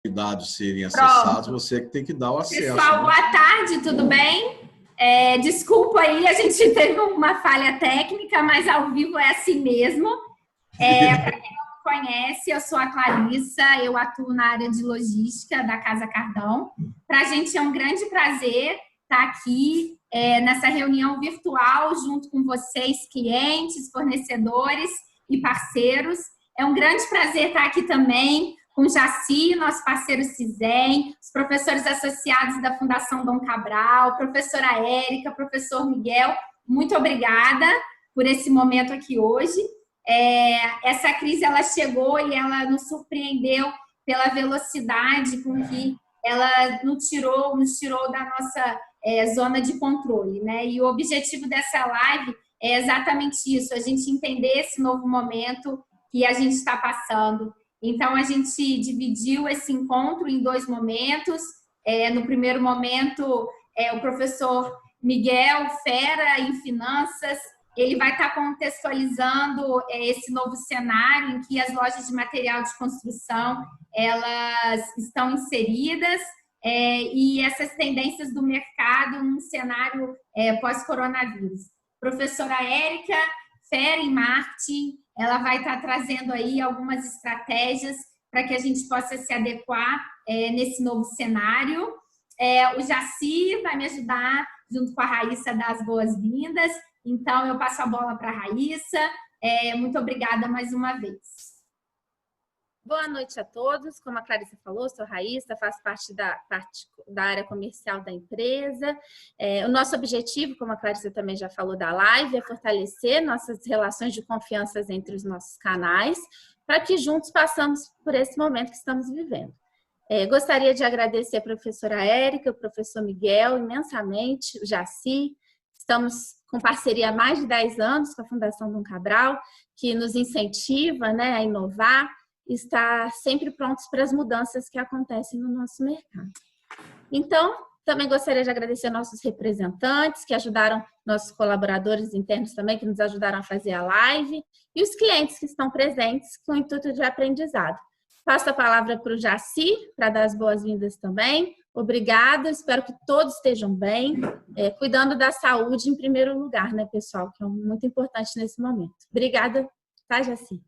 dados serem acessados, Pronto. você que tem que dar o acesso. Pessoal, né? boa tarde, tudo bem? Desculpa aí, a gente teve uma falha técnica, mas ao vivo é assim mesmo. Para quem não me conhece, eu sou a Clarissa, eu atuo na área de logística da Casa Cardão. Para a gente é um grande prazer estar aqui nessa reunião virtual junto com vocês, clientes, fornecedores e parceiros. É um grande prazer estar aqui também com o Jaci, nosso parceiro CISEM, os professores associados da Fundação Dom Cabral, professora Érica, professor Miguel. Muito obrigada por esse momento aqui hoje. Essa crise ela chegou e ela nos surpreendeu pela velocidade com que ela nos tirou da nossa zona de controle, né? E o objetivo dessa live é exatamente isso, a gente entender esse novo momento que a gente está passando. Então, a gente dividiu esse encontro em dois momentos. No primeiro momento, o professor Miguel, fera em finanças, ele vai estar contextualizando esse novo cenário em que as lojas de material de construção elas estão inseridas e essas tendências do mercado num cenário pós-coronavírus. Professora Érica, fera em marketing, ela vai estar trazendo aí algumas estratégias para que a gente possa se adequar nesse novo cenário. O Jaci vai me ajudar, junto com a Raíssa, a dar as boas-vindas. Então, eu passo a bola para a Raíssa. Muito obrigada mais uma vez. Boa noite a todos. Como a Clarissa falou, sou Raíssa, faço parte da área comercial da empresa. O nosso objetivo, como a Clarissa também já falou da live, é fortalecer nossas relações de confiança entre os nossos canais, para que juntos passamos por esse momento que estamos vivendo. Gostaria de agradecer a professora Érica, o professor Miguel, imensamente, o Jaci. Estamos com parceria há mais de 10 anos com a Fundação Dom Cabral, que nos incentiva, né, a inovar, estar sempre prontos para as mudanças que acontecem no nosso mercado. Então, também gostaria de agradecer nossos representantes, que ajudaram, nossos colaboradores internos também, que nos ajudaram a fazer a live, e os clientes que estão presentes com o intuito de aprendizado. Passo a palavra para o Jaci, para dar as boas-vindas também. Obrigada, espero que todos estejam bem, cuidando da saúde em primeiro lugar, né, pessoal, que é muito importante nesse momento. Obrigada, tá, Jaci?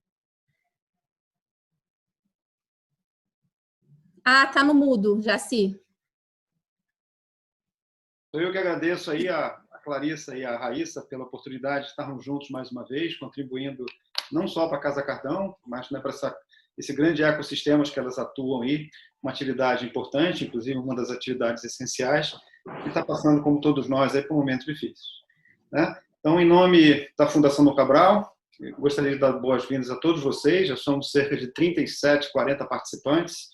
Tá no mudo, Jaci. Eu que agradeço aí a Clarissa e a Raíssa pela oportunidade de estarmos juntos mais uma vez, contribuindo não só para a Casa Cardão, mas, né, para esse grande ecossistema que elas atuam aí, uma atividade importante, inclusive uma das atividades essenciais, que está passando, como todos nós, aí, por um momento difícil, né? Então, em nome da Fundação Dom Cabral, eu gostaria de dar boas-vindas a todos vocês. Já somos cerca de 37, 40 participantes,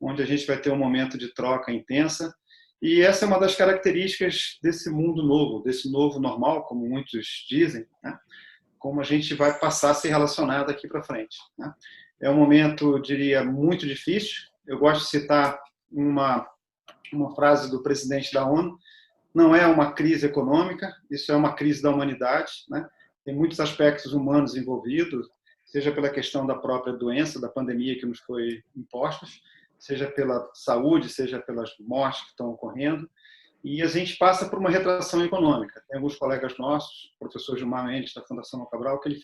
onde a gente vai ter um momento de troca intensa. E essa é uma das características desse mundo novo, desse novo normal, como muitos dizem, né? Como a gente vai passar a se relacionar daqui para frente, né? É um momento, eu diria, muito difícil. Eu gosto de citar uma frase do presidente da ONU: não é uma crise econômica, isso é uma crise da humanidade, né? Tem muitos aspectos humanos envolvidos, seja pela questão da própria doença, da pandemia que nos foi imposta, seja pela saúde, seja pelas mortes que estão ocorrendo, e a gente passa por uma retração econômica. Tem alguns colegas nossos, o professor Gilmar Mendes, da Fundação Dom Cabral, que ele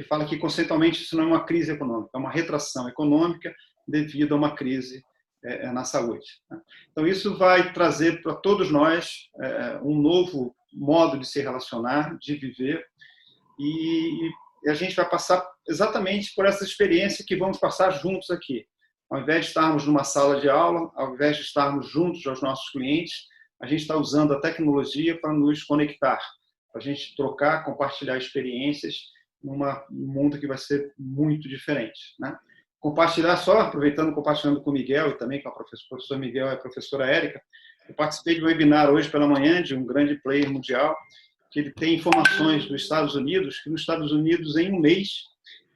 fala que, conceitualmente, isso não é uma crise econômica, é uma retração econômica devido a uma crise na saúde. Então, isso vai trazer para todos nós um novo modo de se relacionar, de viver, e a gente vai passar exatamente por essa experiência que vamos passar juntos aqui. Ao invés de estarmos numa sala de aula, ao invés de estarmos juntos aos nossos clientes, a gente está usando a tecnologia para nos conectar, para a gente trocar, compartilhar experiências num mundo que vai ser muito diferente, né? Compartilhar só, compartilhando com o Miguel e também com o professor Miguel e a professora Érica. Eu participei de um webinar hoje pela manhã de um grande player mundial, que ele tem informações dos Estados Unidos, que nos Estados Unidos, em um mês,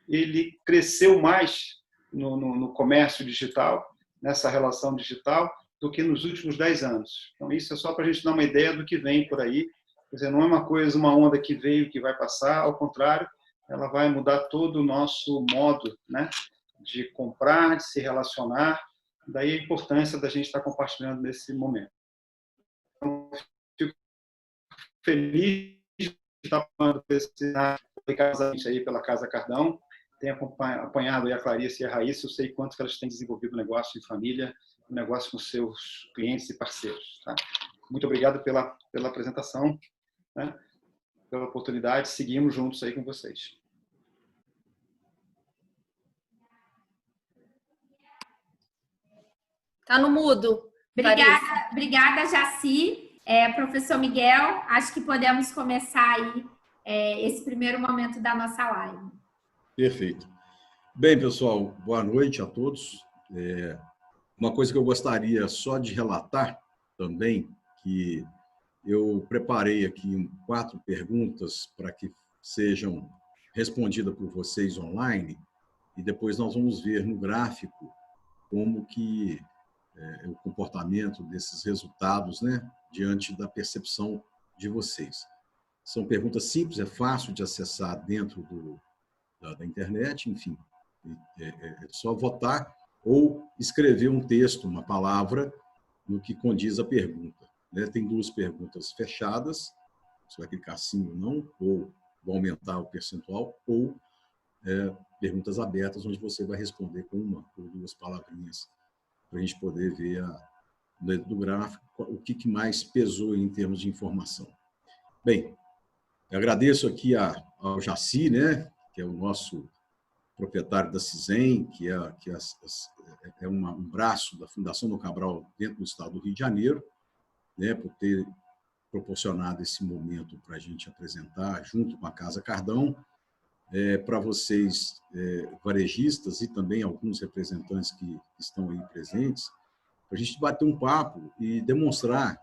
ele cresceu mais no comércio digital, nessa relação digital, do que nos últimos 10 anos. Então, isso é só para a gente dar uma ideia do que vem por aí. Quer dizer, não é uma onda que veio que vai passar, ao contrário, ela vai mudar todo o nosso modo, né, de comprar, de se relacionar, daí a importância da gente estar compartilhando nesse momento. Então, fico feliz de estar falando desse aí pela Casa Cardão. Tenho acompanhado a Clarice e a Raíssa, eu sei quanto que elas têm desenvolvido o negócio em família, o negócio com seus clientes e parceiros. Tá? Muito obrigado pela apresentação, né? Pela oportunidade. Seguimos juntos aí com vocês. Tá no mudo. Obrigada, Jaci. Professor Miguel, acho que podemos começar aí esse primeiro momento da nossa live. Perfeito. Bem, pessoal, boa noite a todos. Uma coisa que eu gostaria só de relatar também, que eu preparei aqui 4 perguntas para que sejam respondidas por vocês online, e depois nós vamos ver no gráfico como que o comportamento desses resultados, né, diante da percepção de vocês. São perguntas simples, é fácil de acessar dentro da internet, enfim, é só votar ou escrever um texto, uma palavra, no que condiz a pergunta. Né? Tem 2 perguntas fechadas, você vai clicar sim ou não, ou vai aumentar o percentual, ou perguntas abertas, onde você vai responder com 1 ou 2 palavrinhas, para a gente poder ver do gráfico o que mais pesou em termos de informação. Bem, eu agradeço aqui ao Jaci, né, que é o nosso proprietário da CISEM, que é um braço da Fundação Dom Cabral dentro do estado do Rio de Janeiro, né, por ter proporcionado esse momento para a gente apresentar, junto com a Casa Cardão, para vocês, varejistas, e também alguns representantes que estão aí presentes, para a gente bater um papo e demonstrar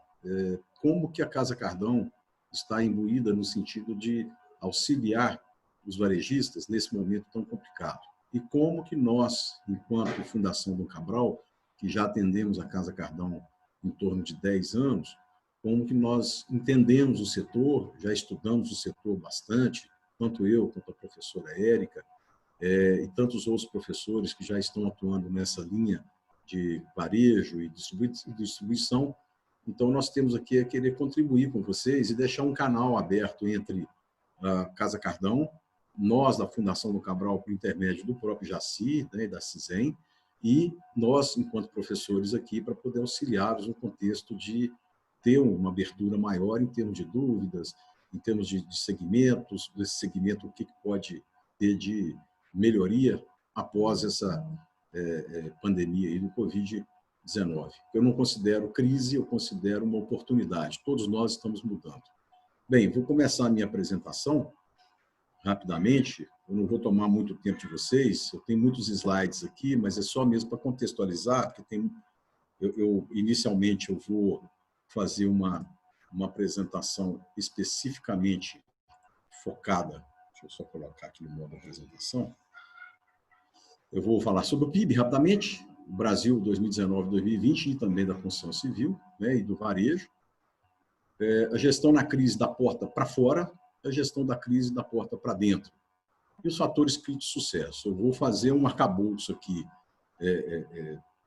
como que a Casa Cardão está imbuída no sentido de auxiliar os varejistas nesse momento tão complicado. E como que nós, enquanto Fundação Dom Cabral, que já atendemos a Casa Cardão em torno de 10 anos, como que nós entendemos o setor, já estudamos o setor bastante, tanto eu quanto a professora Érica, e tantos outros professores que já estão atuando nessa linha de varejo e distribuição. Então, nós temos aqui a querer contribuir com vocês e deixar um canal aberto entre a Casa Cardão, nós da Fundação Dom Cabral, por intermédio do próprio Jaci, né, e da CISEM, e nós, enquanto professores aqui, para poder auxiliá-los no contexto de ter uma abertura maior em termos de dúvidas, em termos de segmentos, desse segmento, o que pode ter de melhoria após essa pandemia aí do Covid-19. Eu não considero crise, eu considero uma oportunidade. Todos nós estamos mudando. Bem, vou começar a minha apresentação rapidamente. Eu não vou tomar muito tempo de vocês, eu tenho muitos slides aqui, mas é só mesmo para contextualizar, porque inicialmente eu vou fazer uma apresentação especificamente focada. Deixa eu só colocar aqui no modo apresentação. Eu vou falar sobre o PIB rapidamente, o Brasil 2019-2020 e também da construção civil, né, e do varejo. A gestão na crise da porta para fora, a gestão da crise da porta para dentro. E os fatores críticos de sucesso. Eu vou fazer um arcabouço aqui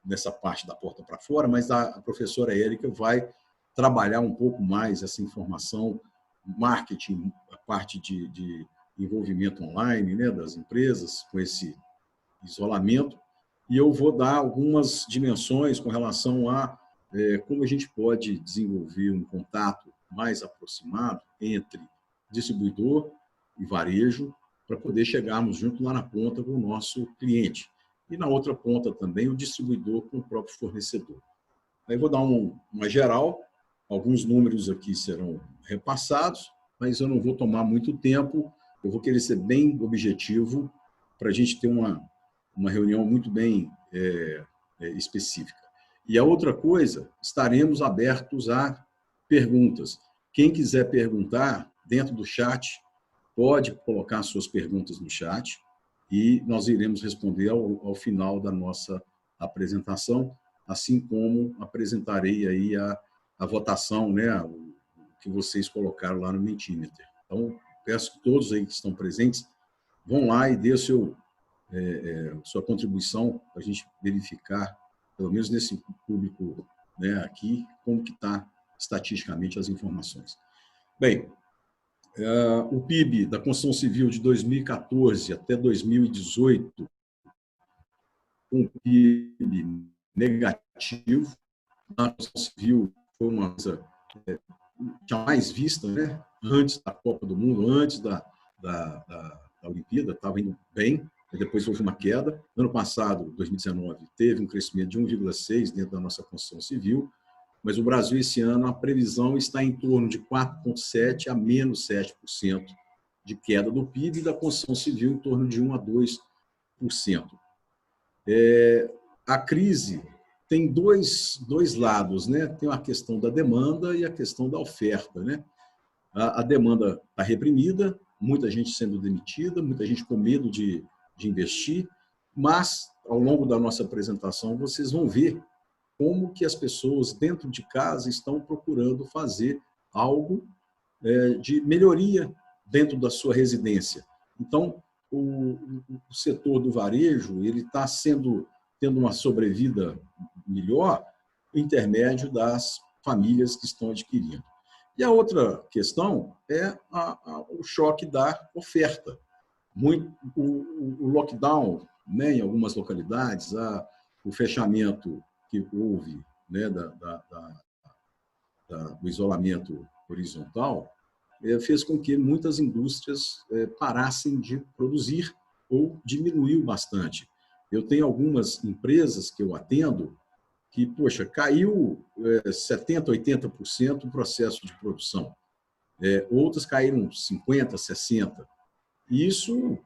nessa parte da porta para fora, mas a professora Érica vai trabalhar um pouco mais essa informação, marketing, a parte de envolvimento online, né, das empresas, com esse isolamento, e eu vou dar algumas dimensões com relação a como a gente pode desenvolver um contato mais aproximado entre distribuidor e varejo, para poder chegarmos junto lá na ponta com o nosso cliente. E na outra ponta também o distribuidor com o próprio fornecedor. Aí vou dar uma geral, alguns números aqui serão repassados, mas eu não vou tomar muito tempo, eu vou querer ser bem objetivo para a gente ter uma reunião muito bem específica. E a outra coisa, estaremos abertos a perguntas. Quem quiser perguntar, dentro do chat, pode colocar suas perguntas no chat e nós iremos responder ao final da nossa apresentação, assim como apresentarei aí a votação, né, o que vocês colocaram lá no Mentimeter. Então, peço que todos aí que estão presentes vão lá e dê sua contribuição para a gente verificar pelo menos nesse público, né, aqui, como que está estatisticamente as informações. Bem, o PIB da construção civil de 2014 até 2018, um PIB negativo. A construção civil foi uma coisa jamais vista, né? Antes da Copa do Mundo, antes da Olimpíada, estava indo bem, depois houve uma queda. Ano passado, 2019, teve um crescimento de 1,6% dentro da nossa construção civil, mas o Brasil, esse ano, a previsão está em torno de 4,7% a menos 7% de queda do PIB, e da construção civil em torno de 1% a 2%. A crise tem dois lados, né? Tem a questão da demanda e a questão da oferta, né? A demanda está reprimida, muita gente sendo demitida, muita gente com medo de investir, mas, ao longo da nossa apresentação, vocês vão ver como que as pessoas dentro de casa estão procurando fazer algo de melhoria dentro da sua residência. Então, o setor do varejo ele está tendo uma sobrevida melhor, intermédio das famílias que estão adquirindo. E a outra questão é o choque da oferta. O lockdown, né, em algumas localidades, o fechamento que houve, né, do isolamento horizontal, fez com que muitas indústrias parassem de produzir ou diminuiu bastante. Eu tenho algumas empresas que eu atendo que, poxa, caiu 70%, 80% o processo de produção. Outras caíram 50%, 60%. E isso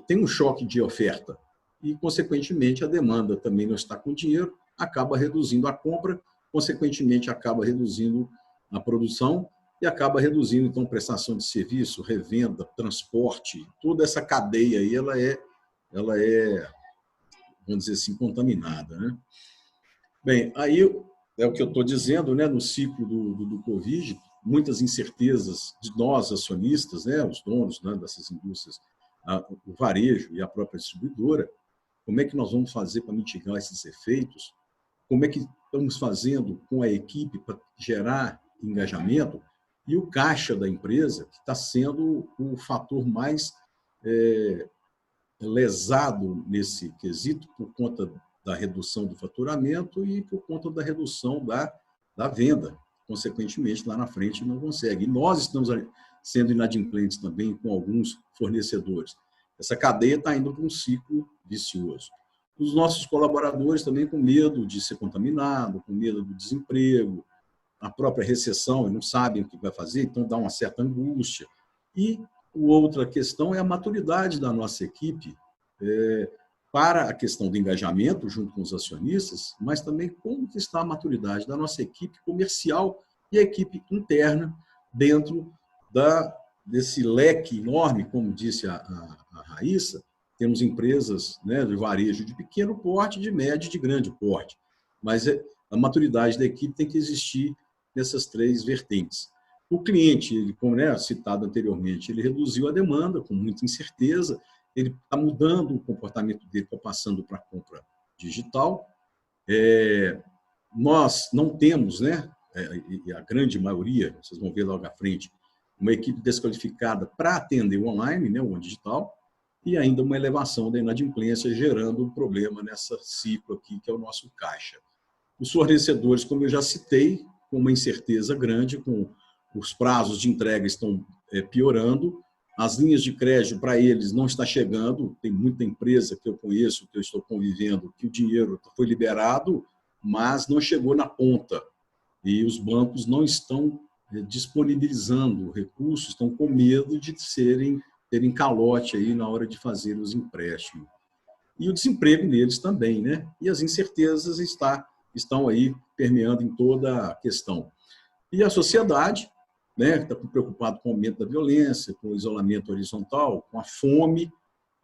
tem um choque de oferta. E, consequentemente, a demanda também não está com dinheiro, acaba reduzindo a compra, consequentemente, acaba reduzindo a produção e acaba reduzindo, então, prestação de serviço, revenda, transporte, toda essa cadeia aí, ela é, vamos dizer assim, contaminada, né? Bem, aí é o que eu estou dizendo, né? No ciclo do Covid, muitas incertezas de nós, acionistas, né? Os donos, né, dessas indústrias, o varejo e a própria distribuidora, como é que nós vamos fazer para mitigar esses efeitos? Como é que estamos fazendo com a equipe para gerar engajamento? E o caixa da empresa, que está sendo o fator mais lesado nesse quesito por conta da redução do faturamento e por conta da redução da venda. Consequentemente, lá na frente não consegue. E nós estamos sendo inadimplentes também com alguns fornecedores. Essa cadeia está indo para um ciclo vicioso. Os nossos colaboradores também com medo de ser contaminado, com medo do desemprego, a própria recessão, não sabem o que vai fazer, então dá uma certa angústia. E outra questão é a maturidade da nossa equipe para a questão do engajamento junto com os acionistas, mas também como está a maturidade da nossa equipe comercial e a equipe interna dentro desse leque enorme, como disse a Raíssa. Temos empresas, né, de varejo de pequeno porte, de médio e de grande porte, mas a maturidade da equipe tem que existir nessas três vertentes. O cliente, ele, como citado anteriormente, ele reduziu a demanda com muita incerteza, ele está mudando o comportamento dele, está passando para a compra digital. Nós não temos, né, a grande maioria, vocês vão ver logo à frente, uma equipe desqualificada para atender o online, né, o digital, e ainda uma elevação da inadimplência, gerando um problema nessa ciclo aqui, que é o nosso caixa. Os fornecedores, como eu já citei, com uma incerteza grande, com os prazos de entrega estão piorando, as linhas de crédito para eles não está chegando, tem muita empresa que eu conheço, que eu estou convivendo, que o dinheiro foi liberado, mas não chegou na ponta, e os bancos não estão disponibilizando recursos, estão com medo de terem calote aí na hora de fazer os empréstimos. E o desemprego neles também, né? E as incertezas estão aí permeando em toda a questão. E a sociedade, né, está preocupado com o aumento da violência, com o isolamento horizontal, com a fome,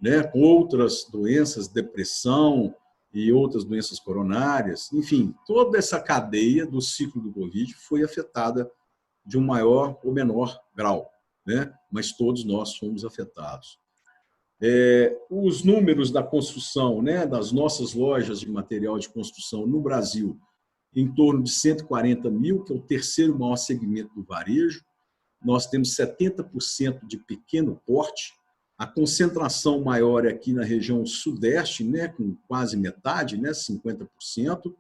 né, com outras doenças, depressão e outras doenças coronárias. Enfim, toda essa cadeia do ciclo do Covid foi afetada de um maior ou menor grau, né? Mas todos nós fomos afetados. Os números da construção, né, das nossas lojas de material de construção no Brasil, em torno de 140 mil, que é o terceiro maior segmento do varejo. Nós temos 70% de pequeno porte. A concentração maior é aqui na região sudeste, né, com quase metade, né, 50%.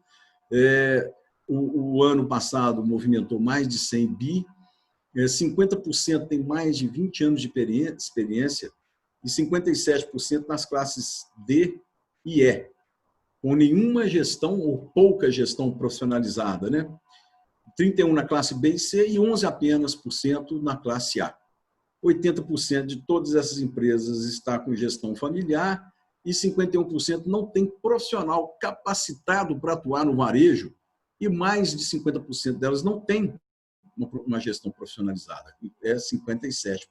O ano passado movimentou mais de 100 bi. 50% tem mais de 20 anos de experiência e 57% nas classes D e E, com nenhuma gestão ou pouca gestão profissionalizada, né? 31% na classe B e C e 11% apenas na classe A. 80% de todas essas empresas está com gestão familiar e 51% não tem profissional capacitado para atuar no varejo e mais de 50% delas não tem uma gestão profissionalizada, é 57%.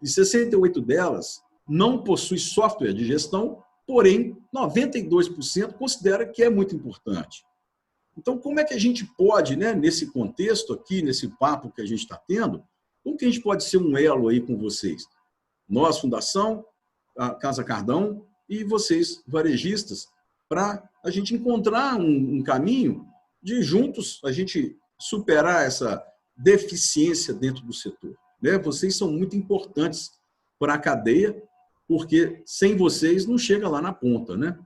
E 68% delas não possui software de gestão, porém 92% considera que é muito importante. Então, como é que a gente pode, né, nesse contexto aqui, nesse papo que a gente está tendo, como que a gente pode ser um elo aí com vocês? Nós, Fundação, a Casa Cardão e vocês, varejistas, para a gente encontrar um caminho de juntos a gente superar essa deficiência dentro do setor. Né? Vocês são muito importantes para a cadeia, porque sem vocês não chega lá na ponta, né?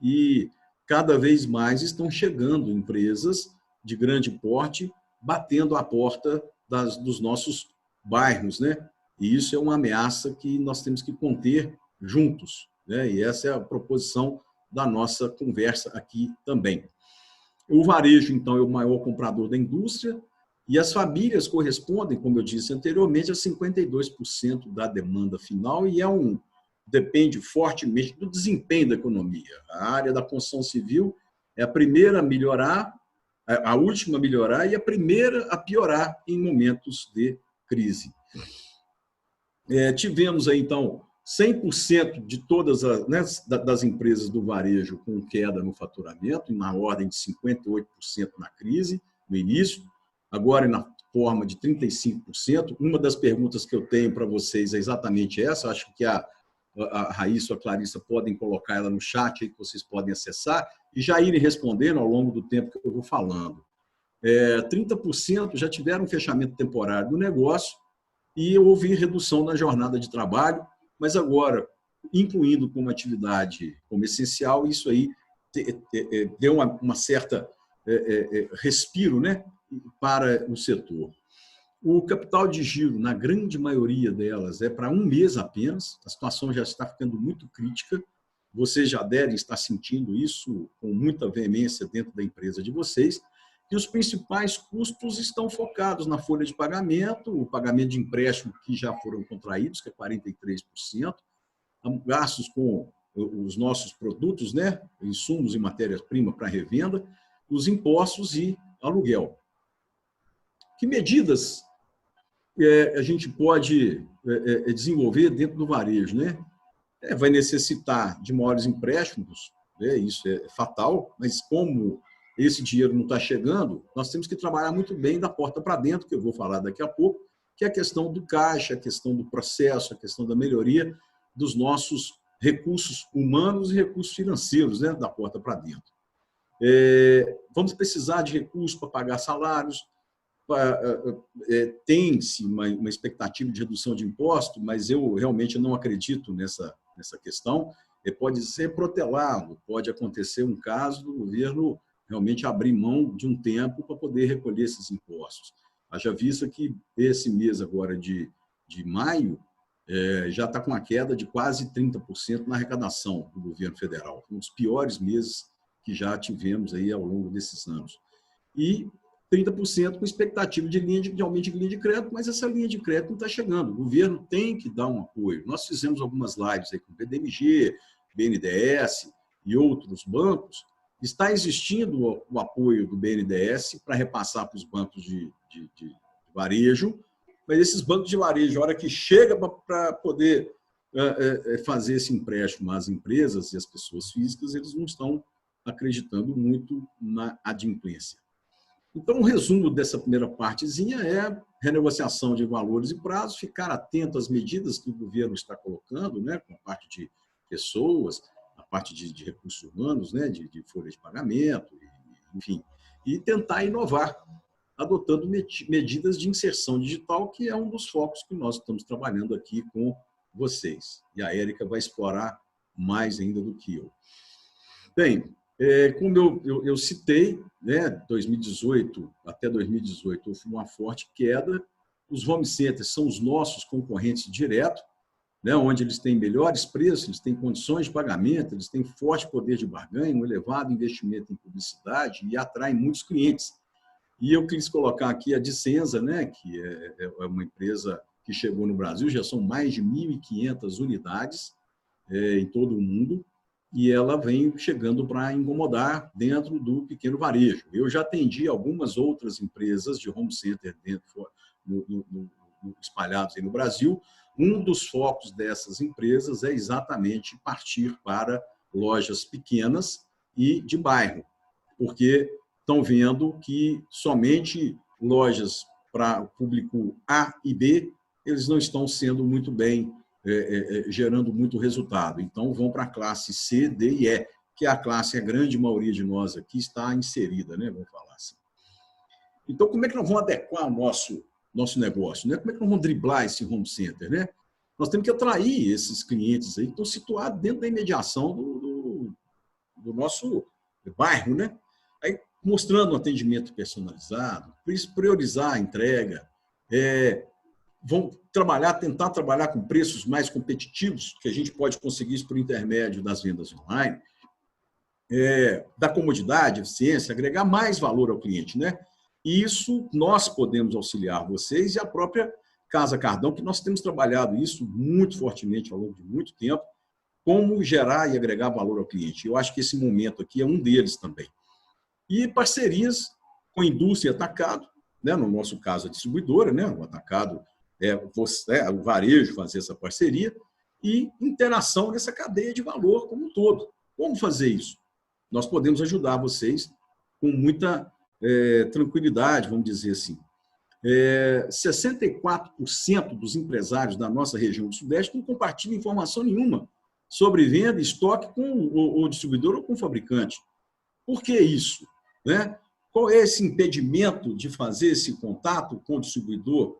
E cada vez mais estão chegando empresas de grande porte, batendo a porta dos nossos bairros, né? E isso é uma ameaça que nós temos que conter juntos, né? E essa é a proposição da nossa conversa aqui também. O varejo, então, é o maior comprador da indústria e as famílias correspondem, como eu disse anteriormente, a 52% da demanda final e depende fortemente do desempenho da economia. A área da construção civil é a primeira a melhorar, a última a melhorar e a primeira a piorar em momentos de crise. Tivemos aí, então, 100% de todas das empresas do varejo com queda no faturamento, na ordem de 58% na crise, no início, agora na forma de 35%. Uma das perguntas que eu tenho para vocês é exatamente essa, acho que a Raíssa ou a Clarissa podem colocar ela no chat aí que vocês podem acessar e já irem respondendo ao longo do tempo que eu vou falando. 30% já tiveram um fechamento temporário do negócio e houve redução na jornada de trabalho, mas agora, incluindo como atividade como essencial, isso aí deu uma certa respiro, né, para o setor. O capital de giro, na grande maioria delas, é para um mês apenas, a situação já está ficando muito crítica, vocês já devem estar sentindo isso com muita veemência dentro da empresa de vocês, e os principais custos estão focados na folha de pagamento, o pagamento de empréstimo que já foram contraídos, que é 43%, gastos com os nossos produtos, né, insumos e matérias-primas para revenda, os impostos e aluguel. Que medidas a gente pode desenvolver dentro do varejo, né? Vai necessitar de maiores empréstimos, isso é fatal, mas como esse dinheiro não está chegando, nós temos que trabalhar muito bem da porta para dentro, que eu vou falar daqui a pouco, que é a questão do caixa, a questão do processo, a questão da melhoria dos nossos recursos humanos e recursos financeiros, né, da porta para dentro. Vamos precisar de recursos para pagar salários, tem-se uma expectativa de redução de impostos, mas eu realmente não acredito nessa questão. Pode ser protelado, pode acontecer um caso do governo realmente abrir mão de um tempo para poder recolher esses impostos. Haja vista que esse mês agora de maio já está com uma queda de quase 30% na arrecadação do governo federal, um dos piores meses que já tivemos aí ao longo desses anos. E 30% com expectativa de aumento de linha de crédito, mas essa linha de crédito não está chegando. O governo tem que dar um apoio. Nós fizemos algumas lives aí com o BDMG, BNDES e outros bancos. Está existindo o apoio do BNDES para repassar para os bancos de varejo, mas esses bancos de varejo, a hora que chega para poder fazer esse empréstimo às empresas e às pessoas físicas, eles não estão acreditando muito na adimplência. Então, o resumo dessa primeira partezinha é renegociação de valores e prazos, ficar atento às medidas que o governo está colocando, né, com a parte de pessoas, a parte de recursos humanos, né, de folha de pagamento, enfim, e tentar inovar, adotando medidas de inserção digital, que é um dos focos que nós estamos trabalhando aqui com vocês. E a Érica vai explorar mais ainda do que eu. Bem, como eu citei, né, 2018 até 2018 houve uma forte queda. Os home centers são os nossos concorrentes diretos, né, onde eles têm melhores preços, eles têm condições de pagamento, eles têm forte poder de barganha, um elevado investimento em publicidade e atraem muitos clientes. E eu quis colocar aqui a Dicenza, né, que é uma empresa que chegou no Brasil, já são mais de 1.500 unidades em todo o mundo, e ela vem chegando para incomodar dentro do pequeno varejo. Eu já atendi algumas outras empresas de home center espalhados aí no Brasil. Um dos focos dessas empresas é exatamente partir para lojas pequenas e de bairro, porque estão vendo que somente lojas para o público A e B, eles não estão sendo muito bem, gerando muito resultado. Então, vão para a classe C, D e E, que é a classe, a grande maioria de nós aqui está inserida, né? Vamos falar assim. Então, como é que nós vamos adequar o nosso negócio, né? Como é que nós vamos driblar esse home center, né? Nós temos que atrair esses clientes aí que estão situados dentro da imediação do nosso bairro, né? Aí, mostrando um atendimento personalizado, priorizar a entrega, vão tentar trabalhar com preços mais competitivos, que a gente pode conseguir isso por intermédio das vendas online, da comodidade, eficiência, agregar mais valor ao cliente, né? E isso nós podemos auxiliar vocês e a própria Casa Cardão, que nós temos trabalhado isso muito fortemente ao longo de muito tempo, como gerar e agregar valor ao cliente. Eu acho que esse momento aqui é um deles também. E parcerias com a indústria e atacado, né? No nosso caso, a distribuidora, né? O atacado o varejo fazer essa parceria e interação nessa cadeia de valor como um todo. Como fazer isso? Nós podemos ajudar vocês com muita tranquilidade, vamos dizer assim. 64% dos empresários da nossa região do Sudeste não compartilham informação nenhuma sobre venda e estoque com o distribuidor ou com o fabricante. Por que isso? Né? Qual é esse impedimento de fazer esse contato com o distribuidor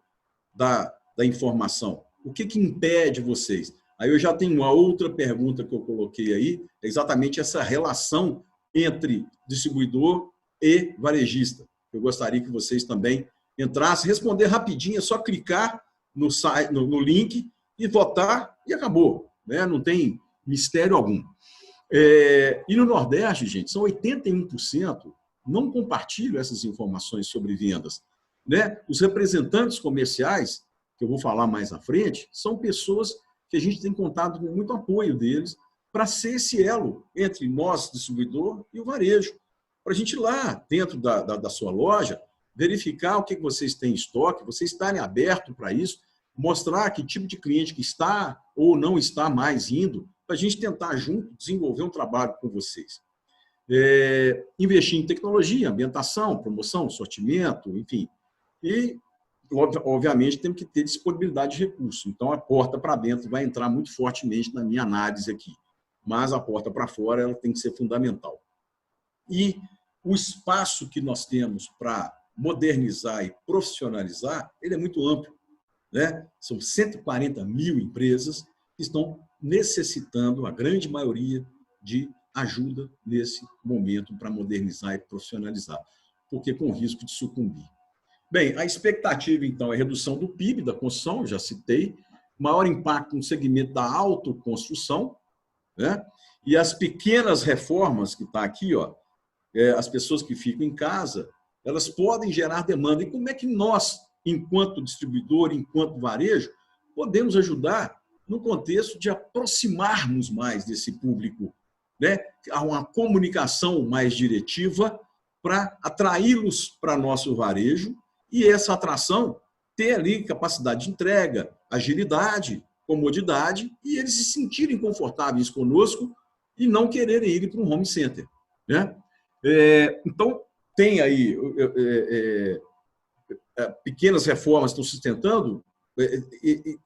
da informação? O que impede vocês? Aí eu já tenho uma outra pergunta que eu coloquei aí, exatamente essa relação entre distribuidor e varejista. Eu gostaria que vocês também entrassem, responder rapidinho, é só clicar no link e votar e acabou, né? Não tem mistério algum. E no Nordeste, gente, são 81% não compartilham essas informações sobre vendas, né? Os representantes comerciais, que eu vou falar mais à frente, são pessoas que a gente tem contado com muito apoio deles para ser esse elo entre nós, distribuidor, e o varejo. Para a gente ir lá dentro da sua loja, verificar o que vocês têm em estoque, vocês estarem abertos para isso, mostrar que tipo de cliente que está ou não está mais indo, para a gente tentar junto desenvolver um trabalho com vocês. Investir em tecnologia, ambientação, promoção, sortimento, enfim. E, obviamente, temos que ter disponibilidade de recursos. Então, a porta para dentro vai entrar muito fortemente na minha análise aqui. Mas a porta para fora ela tem que ser fundamental. E o espaço que nós temos para modernizar e profissionalizar, ele é muito amplo, né? São 140 mil empresas que estão necessitando, a grande maioria, de ajuda nesse momento para modernizar e profissionalizar, porque com risco de sucumbir. Bem, a expectativa, então, é redução do PIB, da construção, já citei, maior impacto no segmento da autoconstrução, né? E as pequenas reformas que está aqui, ó, as pessoas que ficam em casa, elas podem gerar demanda. E como é que nós, enquanto distribuidor, enquanto varejo, podemos ajudar no contexto de aproximarmos mais desse público, né? A uma comunicação mais diretiva para atraí-los para nosso varejo e essa atração ter ali capacidade de entrega, agilidade, comodidade e eles se sentirem confortáveis conosco e não quererem ir para um home center, né? Então, tem aí pequenas reformas que estão sustentando,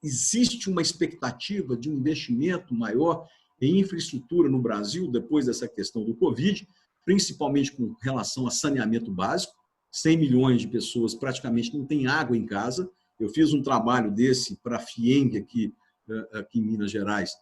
existe uma expectativa de um investimento maior em infraestrutura no Brasil depois dessa questão do Covid, principalmente com relação a saneamento básico. 100 milhões de pessoas praticamente não têm água em casa. Eu fiz um trabalho desse para a FIENG aqui em Minas Gerais,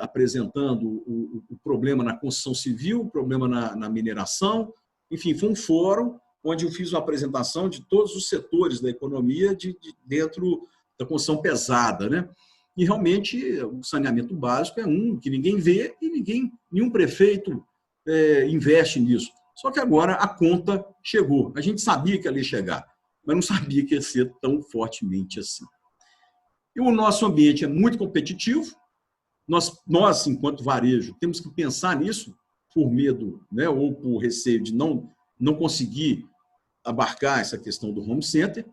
apresentando o problema na construção civil, o problema na mineração. Enfim, foi um fórum onde eu fiz uma apresentação de todos os setores da economia dentro da construção pesada, né? E realmente o saneamento básico é um que ninguém vê e nenhum prefeito investe nisso. Só que agora a conta chegou. A gente sabia que ela ia chegar, mas não sabia que ia ser tão fortemente assim. E o nosso ambiente é muito competitivo. Nós, enquanto varejo, temos que pensar nisso por medo, né, ou por receio de não conseguir abarcar essa questão do home center.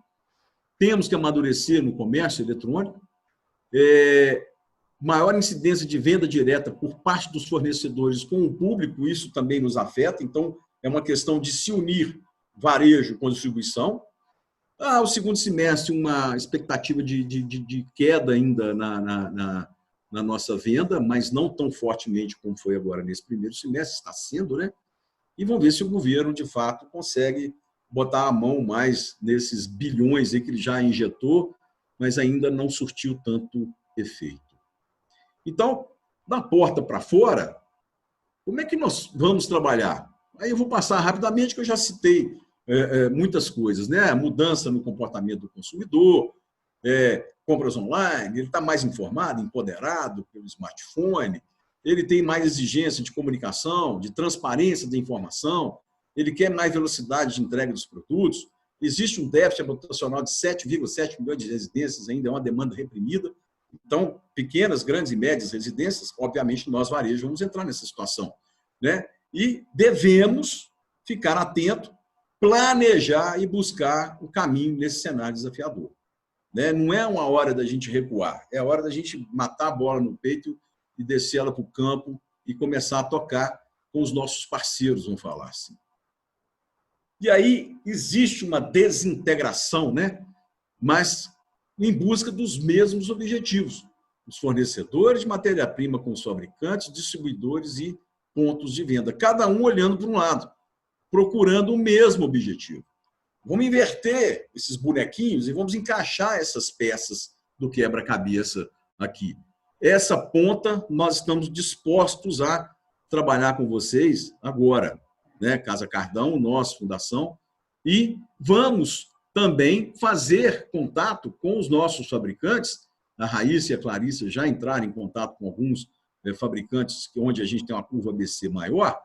Temos que amadurecer no comércio eletrônico. Maior incidência de venda direta por parte dos fornecedores com o público, isso também nos afeta. Então, é uma questão de se unir varejo com distribuição. O segundo semestre, uma expectativa de queda ainda na nossa venda, mas não tão fortemente como foi agora nesse primeiro semestre, está sendo, né? E vamos ver se o governo, de fato, consegue botar a mão mais nesses bilhões aí que ele já injetou, mas ainda não surtiu tanto efeito. Então, da porta para fora, como é que nós vamos trabalhar? Aí eu vou passar rapidamente, que eu já citei muitas coisas, né? A mudança no comportamento do consumidor, compras online, ele está mais informado, empoderado pelo smartphone, ele tem mais exigência de comunicação, de transparência da informação, ele quer mais velocidade de entrega dos produtos. Existe um déficit habitacional de 7,7 milhões de residências, ainda é uma demanda reprimida. Então, pequenas, grandes e médias residências, obviamente, nós, varejo, vamos entrar nessa situação, né? E devemos ficar atento, planejar e buscar o caminho nesse cenário desafiador. Né? Não é uma hora da gente recuar, é a hora da gente matar a bola no peito e descer ela para o campo e começar a tocar com os nossos parceiros, vamos falar assim. E aí existe uma desintegração, né? Mas em busca dos mesmos objetivos. Os fornecedores de matéria-prima com os fabricantes, distribuidores e pontos de venda. Cada um olhando para um lado, procurando o mesmo objetivo. Vamos inverter esses bonequinhos e vamos encaixar essas peças do quebra-cabeça aqui. Essa ponta nós estamos dispostos a trabalhar com vocês agora, né? Casa Cardão, nossa fundação, e vamos também fazer contato com os nossos fabricantes. A Raíssa e a Clarissa já entraram em contato com alguns fabricantes onde a gente tem uma curva ABC maior,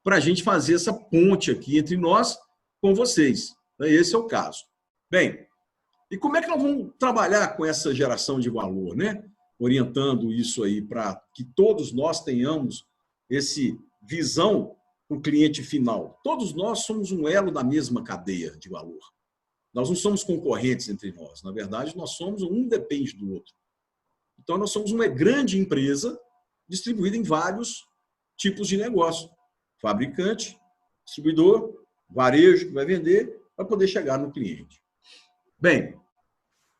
para a gente fazer essa ponte aqui entre nós com vocês. Esse é o caso. Bem, e como é que nós vamos trabalhar com essa geração de valor, né? Orientando isso aí para que todos nós tenhamos esse visão para o cliente final. Todos nós somos um elo da mesma cadeia de valor. Nós não somos concorrentes entre nós. Na verdade, nós somos um depende do outro. Então, nós somos uma grande empresa distribuída em vários tipos de negócio. Fabricante, distribuidor, varejo que vai vender, para poder chegar no cliente. Bem,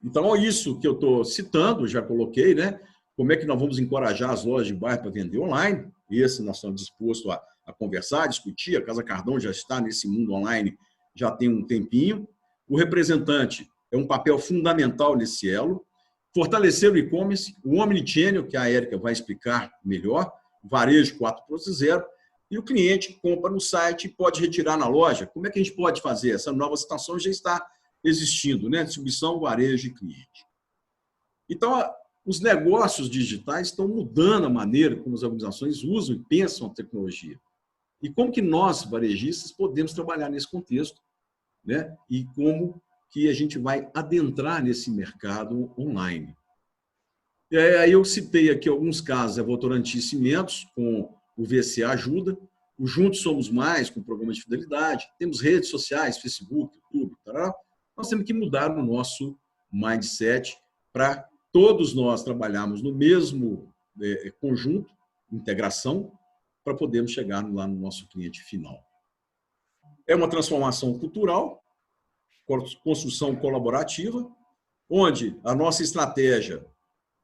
então é isso que eu estou citando, já coloquei, né? Como é que nós vamos encorajar as lojas de bairro para vender online? Esse nós estamos dispostos a conversar, discutir. A Casa Cardão já está nesse mundo online já tem um tempinho. O representante é um papel fundamental nesse elo. Fortalecer o e-commerce, o omnichannel, que a Érica vai explicar melhor, varejo 4.0, e o cliente compra no site e pode retirar na loja. Como é que a gente pode fazer? Essa nova situação já está existindo, né? Distribuição, varejo e cliente. Então, os negócios digitais estão mudando a maneira como as organizações usam e pensam a tecnologia. E como que nós, varejistas, podemos trabalhar nesse contexto, né? E como que a gente vai adentrar nesse mercado online. E aí eu citei aqui alguns casos, a Votorantim Cimentos, com o VC Ajuda, o Juntos Somos Mais, com o programa de fidelidade, temos redes sociais, Facebook, YouTube, tará. Nós temos que mudar o nosso mindset para todos nós trabalharmos no mesmo conjunto, integração, para podermos chegar lá no nosso cliente final. É uma transformação cultural, construção colaborativa, onde a nossa estratégia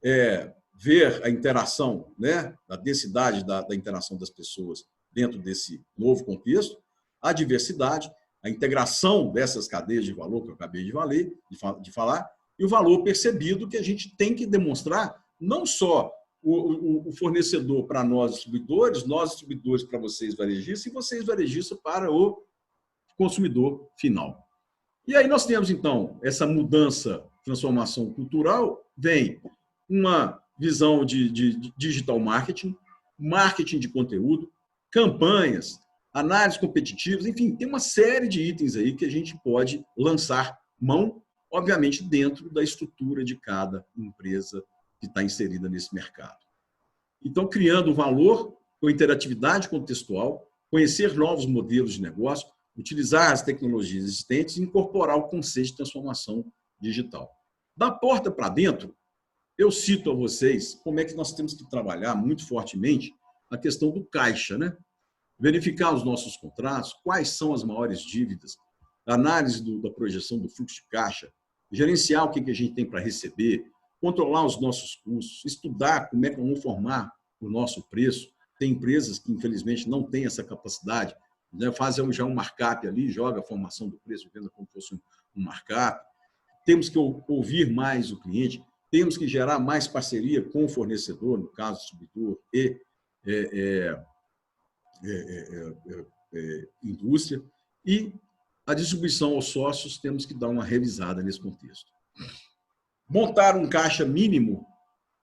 é ver a interação, né, a densidade da interação das pessoas dentro desse novo contexto, a diversidade, a integração dessas cadeias de valor que eu acabei de falar, e o valor percebido que a gente tem que demonstrar, não só o fornecedor para nós distribuidores para vocês varejistas, e vocês varejistas para o consumidor final. E aí nós temos, então, essa mudança, transformação cultural, vem uma visão de digital marketing, marketing de conteúdo, campanhas, análises competitivas, enfim, tem uma série de itens aí que a gente pode lançar mão, obviamente, dentro da estrutura de cada empresa que está inserida nesse mercado. Então, criando valor com interatividade contextual, conhecer novos modelos de negócio, utilizar as tecnologias existentes e incorporar o conceito de transformação digital. Da porta para dentro, eu cito a vocês como é que nós temos que trabalhar muito fortemente a questão do caixa, né? Verificar os nossos contratos, quais são as maiores dívidas, análise da projeção do fluxo de caixa, gerenciar o que a gente tem para receber, controlar os nossos custos, estudar como é que vamos formar o nosso preço. Tem empresas que, infelizmente, não têm essa capacidade, né? Fazem já um markup ali, joga a formação do preço, venda como se fosse um markup. Temos que ouvir mais o cliente, temos que gerar mais parceria com o fornecedor, no caso, distribuidor e indústria, e a distribuição aos sócios temos que dar uma revisada nesse contexto. Montar um caixa mínimo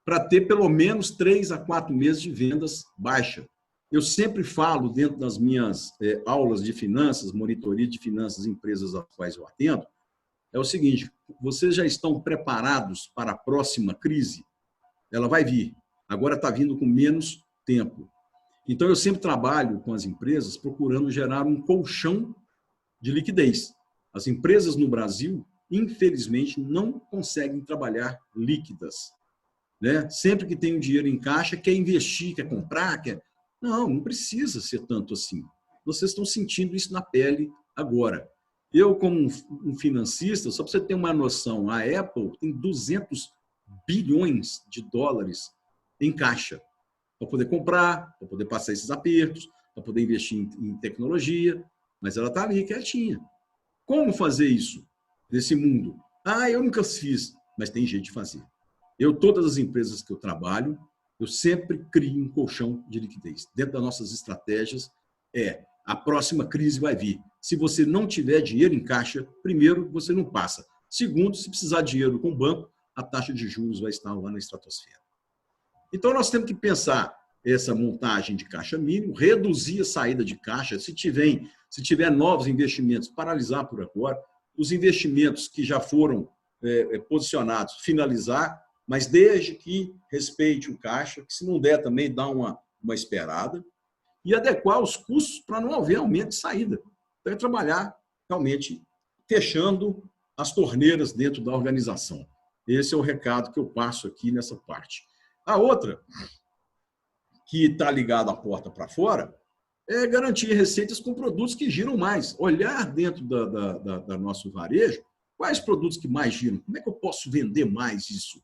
para ter pelo menos 3 a 4 meses de vendas baixa. Eu sempre falo dentro das minhas aulas de finanças, monitoria de finanças, empresas às quais eu atendo, é o seguinte: vocês já estão preparados para a próxima crise? Ela vai vir. Agora está vindo com menos tempo. Então, eu sempre trabalho com as empresas procurando gerar um colchão de liquidez. As empresas no Brasil, infelizmente, não conseguem trabalhar líquidas, né? Sempre que tem um dinheiro em caixa, quer investir, quer comprar, quer... Não precisa ser tanto assim. Vocês estão sentindo isso na pele agora. Eu, como um financista, só para você ter uma noção, a Apple tem 200 bilhões de dólares em caixa para poder comprar, para poder passar esses apertos, para poder investir em tecnologia, mas ela está ali quietinha. Como fazer isso nesse mundo? Eu nunca fiz, mas tem jeito de fazer. Todas as empresas que eu trabalho, eu sempre crio um colchão de liquidez. Dentro das nossas estratégias, a próxima crise vai vir. Se você não tiver dinheiro em caixa, primeiro, você não passa. Segundo, se precisar de dinheiro com o banco, a taxa de juros vai estar lá na estratosfera. Então, nós temos que pensar essa montagem de caixa mínimo, reduzir a saída de caixa, se tiver novos investimentos, paralisar por agora, os investimentos que já foram posicionados, finalizar, mas desde que respeite o caixa, que se não der também dá uma esperada, e adequar os custos para não haver aumento de saída. Então, é trabalhar realmente fechando as torneiras dentro da organização. Esse é o recado que eu passo aqui nessa parte. A outra, que está ligada à porta para fora, é garantir receitas com produtos que giram mais. Olhar dentro da nosso varejo, quais produtos que mais giram, como é que eu posso vender mais isso?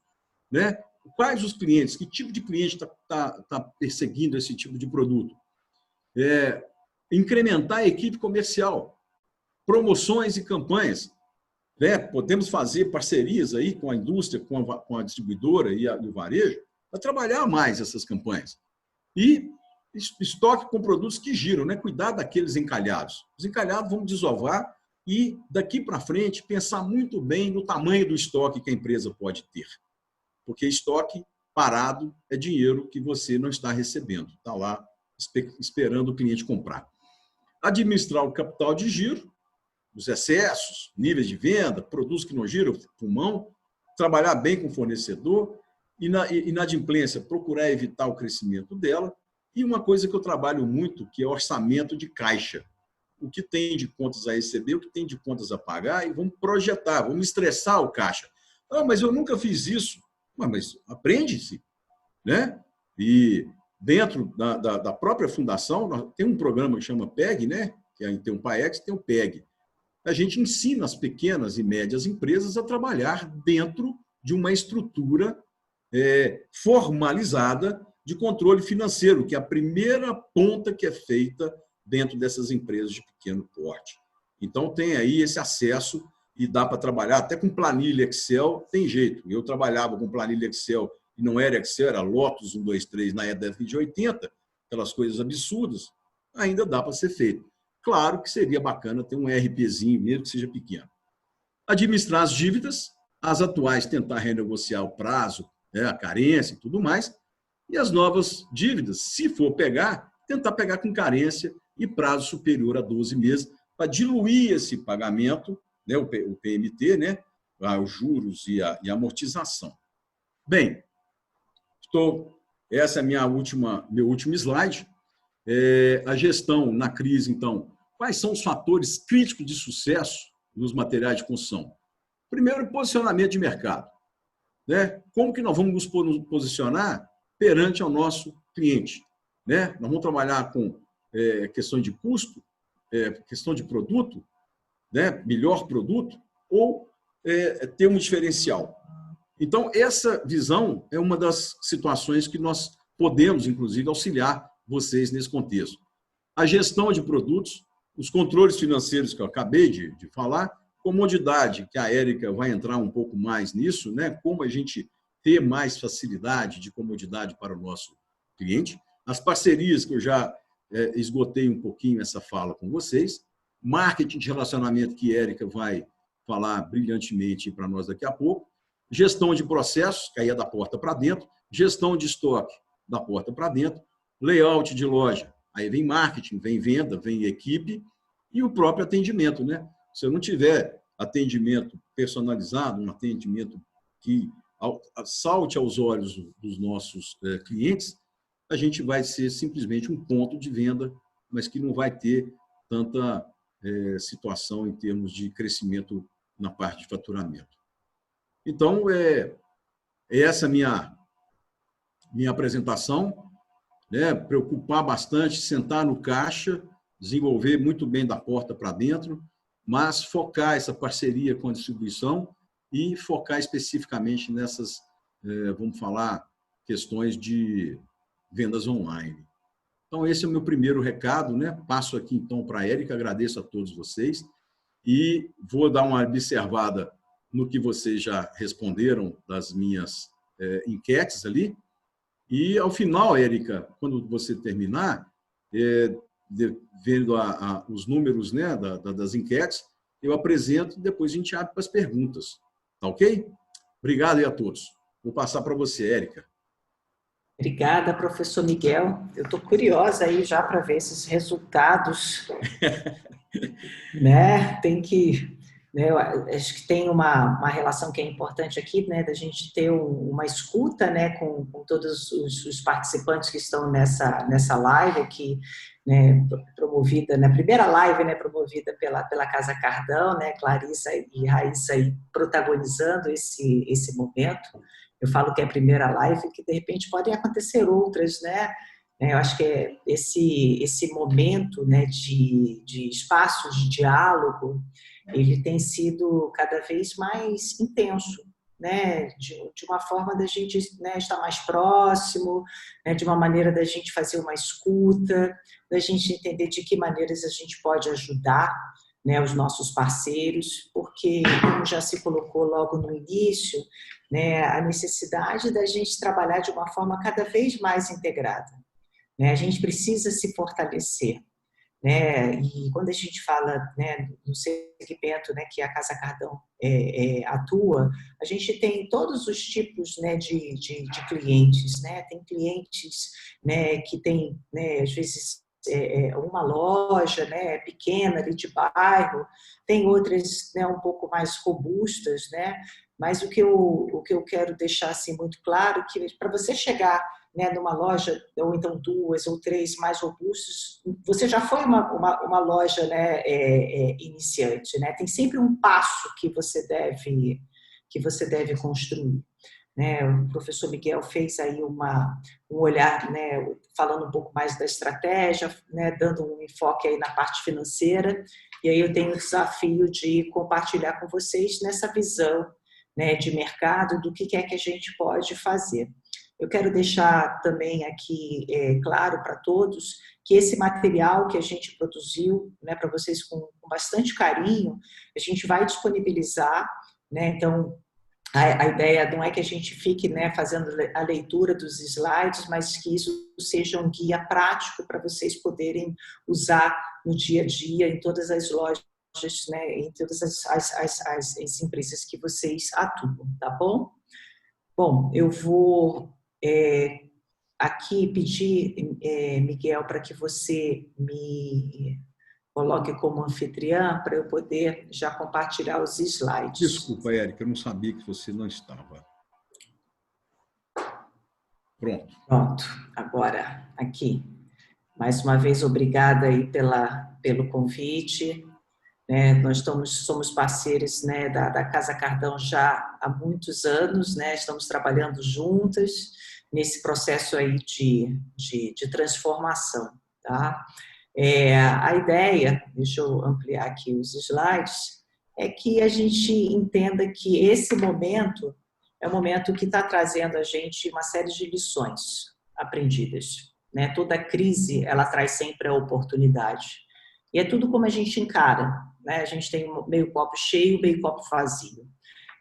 Né? Quais os clientes, que tipo de cliente está perseguindo esse tipo de produto? Incrementar a equipe comercial, promoções e campanhas. Podemos fazer parcerias aí com a indústria, com a distribuidora e o varejo, para trabalhar mais essas campanhas. E estoque com produtos que giram, né? Cuidar daqueles encalhados. Os encalhados vamos desovar e, daqui para frente, pensar muito bem no tamanho do estoque que a empresa pode ter. Porque estoque parado é dinheiro que você não está recebendo. Está lá esperando o cliente comprar. Administrar o capital de giro, os excessos, níveis de venda, produtos que não giram, pulmão, trabalhar bem com o fornecedor, e na inadimplência, procurar evitar o crescimento dela. E uma coisa que eu trabalho muito, que é o orçamento de caixa. O que tem de contas a receber, o que tem de contas a pagar, e vamos projetar, vamos estressar o caixa. Mas eu nunca fiz isso. Mas aprende-se, né? E dentro da própria fundação, tem um programa que chama PEG, né? que tem o PAEX e tem o PEG. A gente ensina as pequenas e médias empresas a trabalhar dentro de uma estrutura formalizada de controle financeiro, que é a primeira ponta que é feita dentro dessas empresas de pequeno porte. Então, tem aí esse acesso e dá para trabalhar até com planilha Excel, tem jeito. Eu trabalhava com planilha Excel e não era Excel, era Lotus 1, 2, 3 na década de 80, aquelas coisas absurdas, ainda dá para ser feito. Claro que seria bacana ter um RPzinho, mesmo que seja pequeno. Administrar as dívidas, as atuais tentar renegociar o prazo, a carência e tudo mais, e as novas dívidas, se for pegar, tentar pegar com carência e prazo superior a 12 meses, para diluir esse pagamento, né, o PMT, né, os juros e a amortização. Bem, essa é meu último slide. A gestão na crise, então, quais são os fatores críticos de sucesso nos materiais de construção? Primeiro, posicionamento de mercado. Né? Como que nós vamos nos posicionar perante ao nosso cliente? Né? Nós vamos trabalhar com questão de custo, questão de produto, né? Melhor produto, ou ter um diferencial. Então, essa visão é uma das situações que nós podemos, inclusive, auxiliar vocês nesse contexto. A gestão de produtos, os controles financeiros que eu acabei de falar, comodidade, que a Érica vai entrar um pouco mais nisso, né? Como a gente ter mais facilidade de comodidade para o nosso cliente. As parcerias, que eu já esgotei um pouquinho essa fala com vocês. Marketing de relacionamento, que a Érica vai falar brilhantemente para nós daqui a pouco. Gestão de processos, que aí é da porta para dentro. Gestão de estoque, da porta para dentro. Layout de loja, aí vem marketing, vem venda, vem equipe e o próprio atendimento, né? Se eu não tiver atendimento personalizado, um atendimento que salte aos olhos dos nossos clientes, a gente vai ser simplesmente um ponto de venda, mas que não vai ter tanta situação em termos de crescimento na parte de faturamento. Então, essa minha apresentação, né? Preocupar bastante, sentar no caixa, desenvolver muito bem da porta para dentro, mas focar essa parceria com a distribuição e focar especificamente nessas, vamos falar, questões de vendas online. Então, esse é o meu primeiro recado, né? Passo aqui, então, para a Érica, agradeço a todos vocês e vou dar uma observada no que vocês já responderam das minhas enquetes ali. E, ao final, Érica, quando você terminar, vendo os números, né, das enquetes, eu apresento e depois a gente abre para as perguntas. Tá ok? Obrigado aí a todos. Vou passar para você, Érica. Obrigada, professor Miguel. Eu estou curiosa aí já para ver esses resultados. Né? Tem que... Eu acho que tem uma relação que é importante aqui, né, da gente ter uma escuta, né, com todos os participantes que estão nessa live aqui, né, promovida, na primeira live, né, promovida pela Casa Cardão, né, Clarissa e Raíssa aí protagonizando esse momento. Eu falo que é a primeira live, que de repente podem acontecer outras, né? Eu acho que esse momento, né, de espaços de diálogo, ele tem sido cada vez mais intenso, né? De uma forma da gente, né, estar mais próximo, né, de uma maneira da gente fazer uma escuta, da gente entender de que maneiras a gente pode ajudar, né, os nossos parceiros, porque, como já se colocou logo no início, né, a necessidade da gente trabalhar de uma forma cada vez mais integrada. Né? A gente precisa se fortalecer. Né? E quando a gente fala, né, no segmento, né, que a Casa Cardão atua, a gente tem todos os tipos, né, de clientes. Né? Tem clientes, né, que tem, né, às vezes, uma loja, né, pequena ali de bairro, tem outras, né, um pouco mais robustas, né? Mas o que eu quero deixar assim, muito claro é que para você chegar, né, numa loja, ou então 2 ou 3 mais robustas, você já foi uma loja, né, iniciante. Né? Tem sempre um passo que você deve construir. né? O professor Miguel fez aí um olhar, né, falando um pouco mais da estratégia, né, dando um enfoque aí na parte financeira, e aí eu tenho o desafio de compartilhar com vocês nessa visão, né, de mercado, do que é que a gente pode fazer. Eu quero deixar também aqui claro para todos que esse material que a gente produziu, né, para vocês com bastante carinho, a gente vai disponibilizar, né? Então, a ideia não é que a gente fique, né, fazendo a leitura dos slides, mas que isso seja um guia prático para vocês poderem usar no dia a dia, em todas as lojas, né, em todas as empresas que vocês atuam, tá bom? Bom, eu vou aqui pedir, Miguel, para que você me coloque como anfitriã para eu poder já compartilhar os slides. Desculpa, Érica, eu não sabia que você não estava. Pronto. Pronto, agora aqui. Mais uma vez, obrigada aí pelo convite. Nós somos parceiros, né, da Casa Cardão já há muitos anos, né, estamos trabalhando juntas nesse processo aí de transformação, tá? A ideia, deixa eu ampliar aqui os slides, é que a gente entenda que esse momento é um momento que está trazendo a gente uma série de lições aprendidas, né? Toda crise, ela traz sempre a oportunidade. E é tudo como a gente encara, né? A gente tem meio copo cheio, meio copo vazio.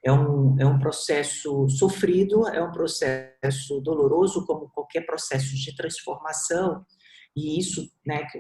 É um processo sofrido, é um processo doloroso, como qualquer processo de transformação, e isso, né, que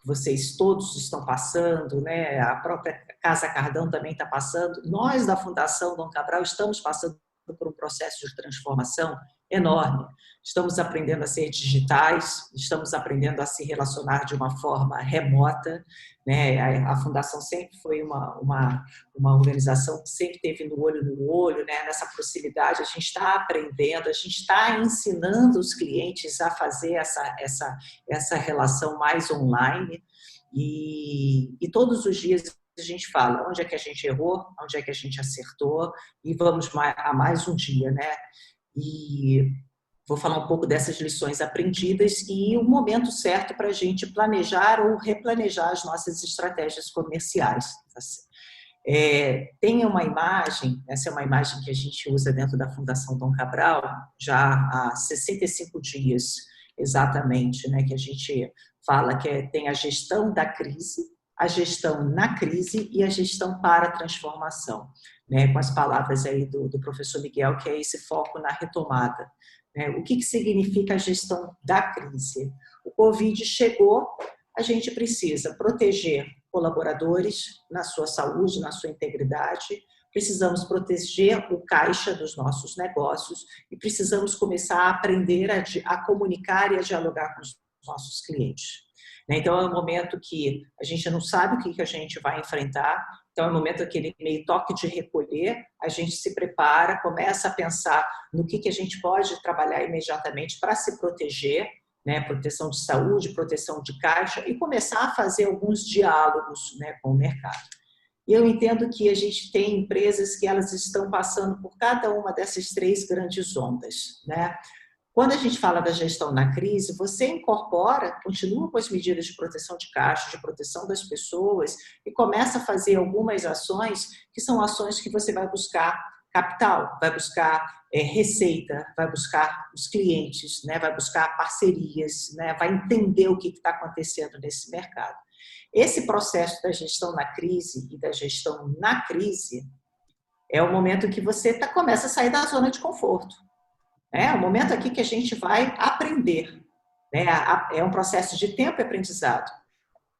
vocês todos estão passando, né? A própria Casa Cardão também está passando, nós da Fundação Dom Cabral estamos passando por um processo de transformação enorme. Estamos aprendendo a ser digitais, estamos aprendendo a se relacionar de uma forma remota, né? A Fundação sempre foi uma organização que sempre teve no olho, né? Nessa proximidade, a gente está aprendendo, a gente está ensinando os clientes a fazer essa relação mais online, e todos os dias a gente fala onde é que a gente errou, onde é que a gente acertou, e vamos a mais um dia, né? E vou falar um pouco dessas lições aprendidas e o momento certo para a gente planejar ou replanejar as nossas estratégias comerciais. Tem uma imagem, essa é uma imagem que a gente usa dentro da Fundação Dom Cabral, já há 65 dias exatamente, né, que a gente fala que tem a gestão da crise, a gestão na crise e a gestão para a transformação, né, com as palavras aí do professor Miguel, que é esse foco na retomada. Né? O que significa a gestão da crise? O Covid chegou, a gente precisa proteger colaboradores na sua saúde, na sua integridade, precisamos proteger o caixa dos nossos negócios e precisamos começar a aprender a comunicar e a dialogar com os nossos clientes. Então, é um momento que a gente não sabe o que a gente vai enfrentar, então é um momento aquele meio toque de recolher, a gente se prepara, começa a pensar no que a gente pode trabalhar imediatamente para se proteger, né? Proteção de saúde, proteção de caixa, e começar a fazer alguns diálogos, né, com o mercado. E eu entendo que a gente tem empresas que elas estão passando por cada uma dessas três grandes ondas, né? Quando a gente fala da gestão na crise, você incorpora, continua com as medidas de proteção de caixa, de proteção das pessoas e começa a fazer algumas ações que são ações que você vai buscar capital, vai buscar receita, vai buscar os clientes, né? Vai buscar parcerias, né? Vai entender o que está acontecendo nesse mercado. Esse processo da gestão na crise e da gestão na crise é o momento que você começa a sair da zona de conforto. É o momento aqui que a gente vai aprender, né? É um processo de tempo e aprendizado,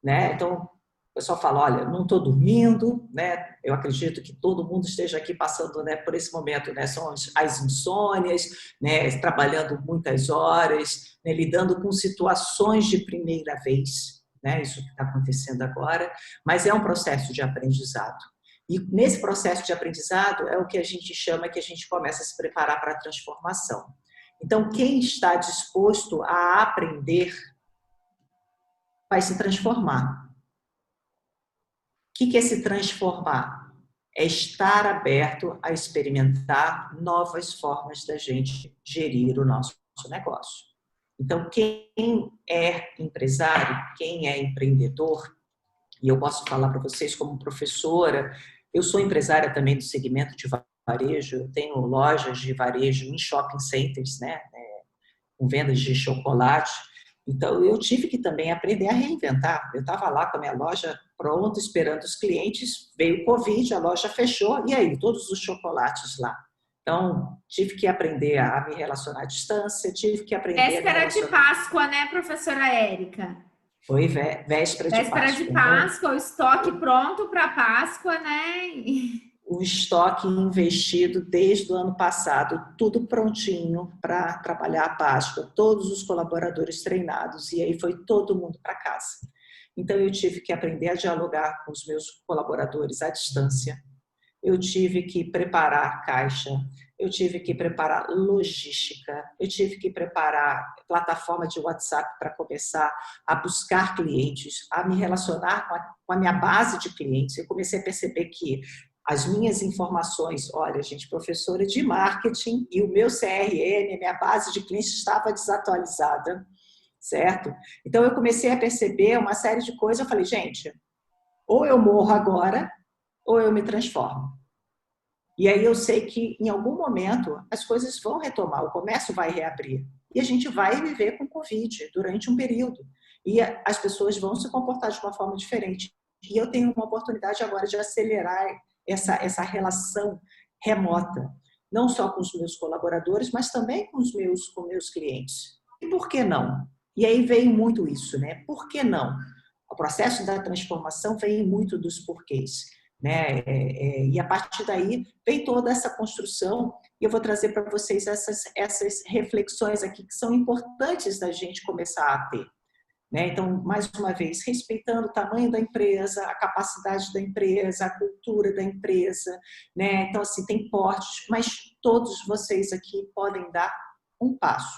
né? Então, o pessoal fala, olha, não estou dormindo, né? Eu acredito que todo mundo esteja aqui passando, né, por esse momento, né? São as insônias, né? Trabalhando muitas horas, né? Lidando com situações de primeira vez, né? Isso que está acontecendo agora, mas é um processo de aprendizado. E nesse processo de aprendizado é o que a gente chama, que a gente começa a se preparar para a transformação. Então, quem está disposto a aprender vai se transformar. O que é se transformar? é estar aberto a experimentar novas formas da gente gerir o nosso negócio. Então, quem é empresário, quem é empreendedor, e eu posso falar para vocês como professora, eu sou empresária também do segmento de varejo, eu tenho lojas de varejo em shopping centers, né, com vendas de chocolate. Então, eu tive que também aprender a reinventar. Eu estava lá com a minha loja pronta, esperando os clientes, veio o Covid, a loja fechou, e aí, todos os chocolates lá. Então, tive que aprender a me relacionar à distância, tive que aprender Véspera de Páscoa, né, professora Érica? Foi véspera de Páscoa. Véspera de Páscoa, o estoque pronto para Páscoa, né? O estoque investido desde o ano passado, tudo prontinho para trabalhar a Páscoa, todos os colaboradores treinados, e aí foi todo mundo para casa. Então, eu tive que aprender a dialogar com os meus colaboradores à distância, eu tive que preparar caixa, eu tive que preparar logística, eu tive que preparar plataforma de WhatsApp para começar a buscar clientes, a me relacionar com a minha base de clientes. Eu comecei a perceber que as minhas informações, olha, gente, professora de marketing e o meu CRM, a minha base de clientes estava desatualizada, certo? Então, eu comecei a perceber uma série de coisas. Eu falei, gente, ou eu morro agora, ou eu me transformo. E aí eu sei que, em algum momento, as coisas vão retomar, o comércio vai reabrir. E a gente vai viver com Covid durante um período. E as pessoas vão se comportar de uma forma diferente. E eu tenho uma oportunidade agora de acelerar essa relação remota, não só com os meus colaboradores, mas também com os meus clientes. E por que não? E aí veio muito isso, né? Por que não? O processo da transformação vem muito dos porquês, né? E a partir daí vem toda essa construção, e eu vou trazer para vocês essas reflexões aqui que são importantes da gente começar a ter. Então, mais uma vez, respeitando o tamanho da empresa, a capacidade da empresa, a cultura da empresa, Então, assim, tem portes, mas todos vocês aqui podem dar um passo.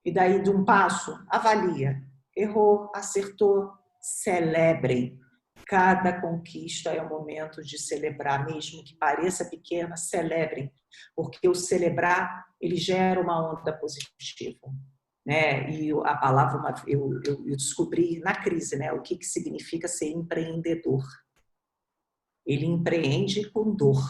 E daí, de um passo, avalia. Errou, acertou, celebrem. Cada conquista é um momento de celebrar, mesmo que pareça pequena, celebrem. Porque o celebrar, ele gera uma onda positiva. E a palavra eu descobri na crise, o que significa ser empreendedor. Ele empreende com dor.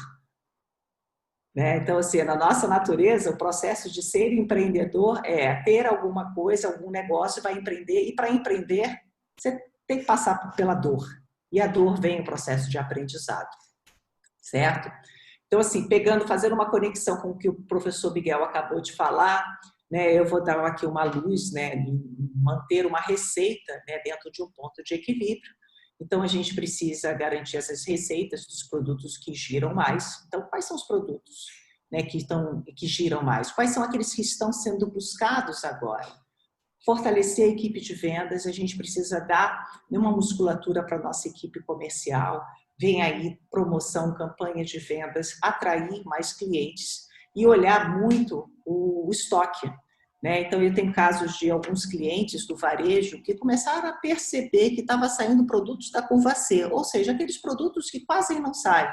Então, assim, na nossa natureza, o processo de ser empreendedor é ter alguma coisa, algum negócio, vai empreender, e para empreender, você tem que passar pela dor. E a dor vem o processo de aprendizado, certo? Então, assim, fazendo uma conexão com o que o professor Miguel acabou de falar, eu vou dar aqui uma luz, manter uma receita dentro de um ponto de equilíbrio. Então, a gente precisa garantir essas receitas dos produtos que giram mais. Então, quais são os produtos que giram mais? Quais são aqueles que estão sendo buscados agora? Fortalecer a equipe de vendas, a gente precisa dar uma musculatura para a nossa equipe comercial. Vem aí promoção, campanha de vendas, atrair mais clientes e olhar muito o estoque. Então, eu tenho casos de alguns clientes do varejo que começaram a perceber que estava saindo produtos da curva C, ou seja, aqueles produtos que quase não saem.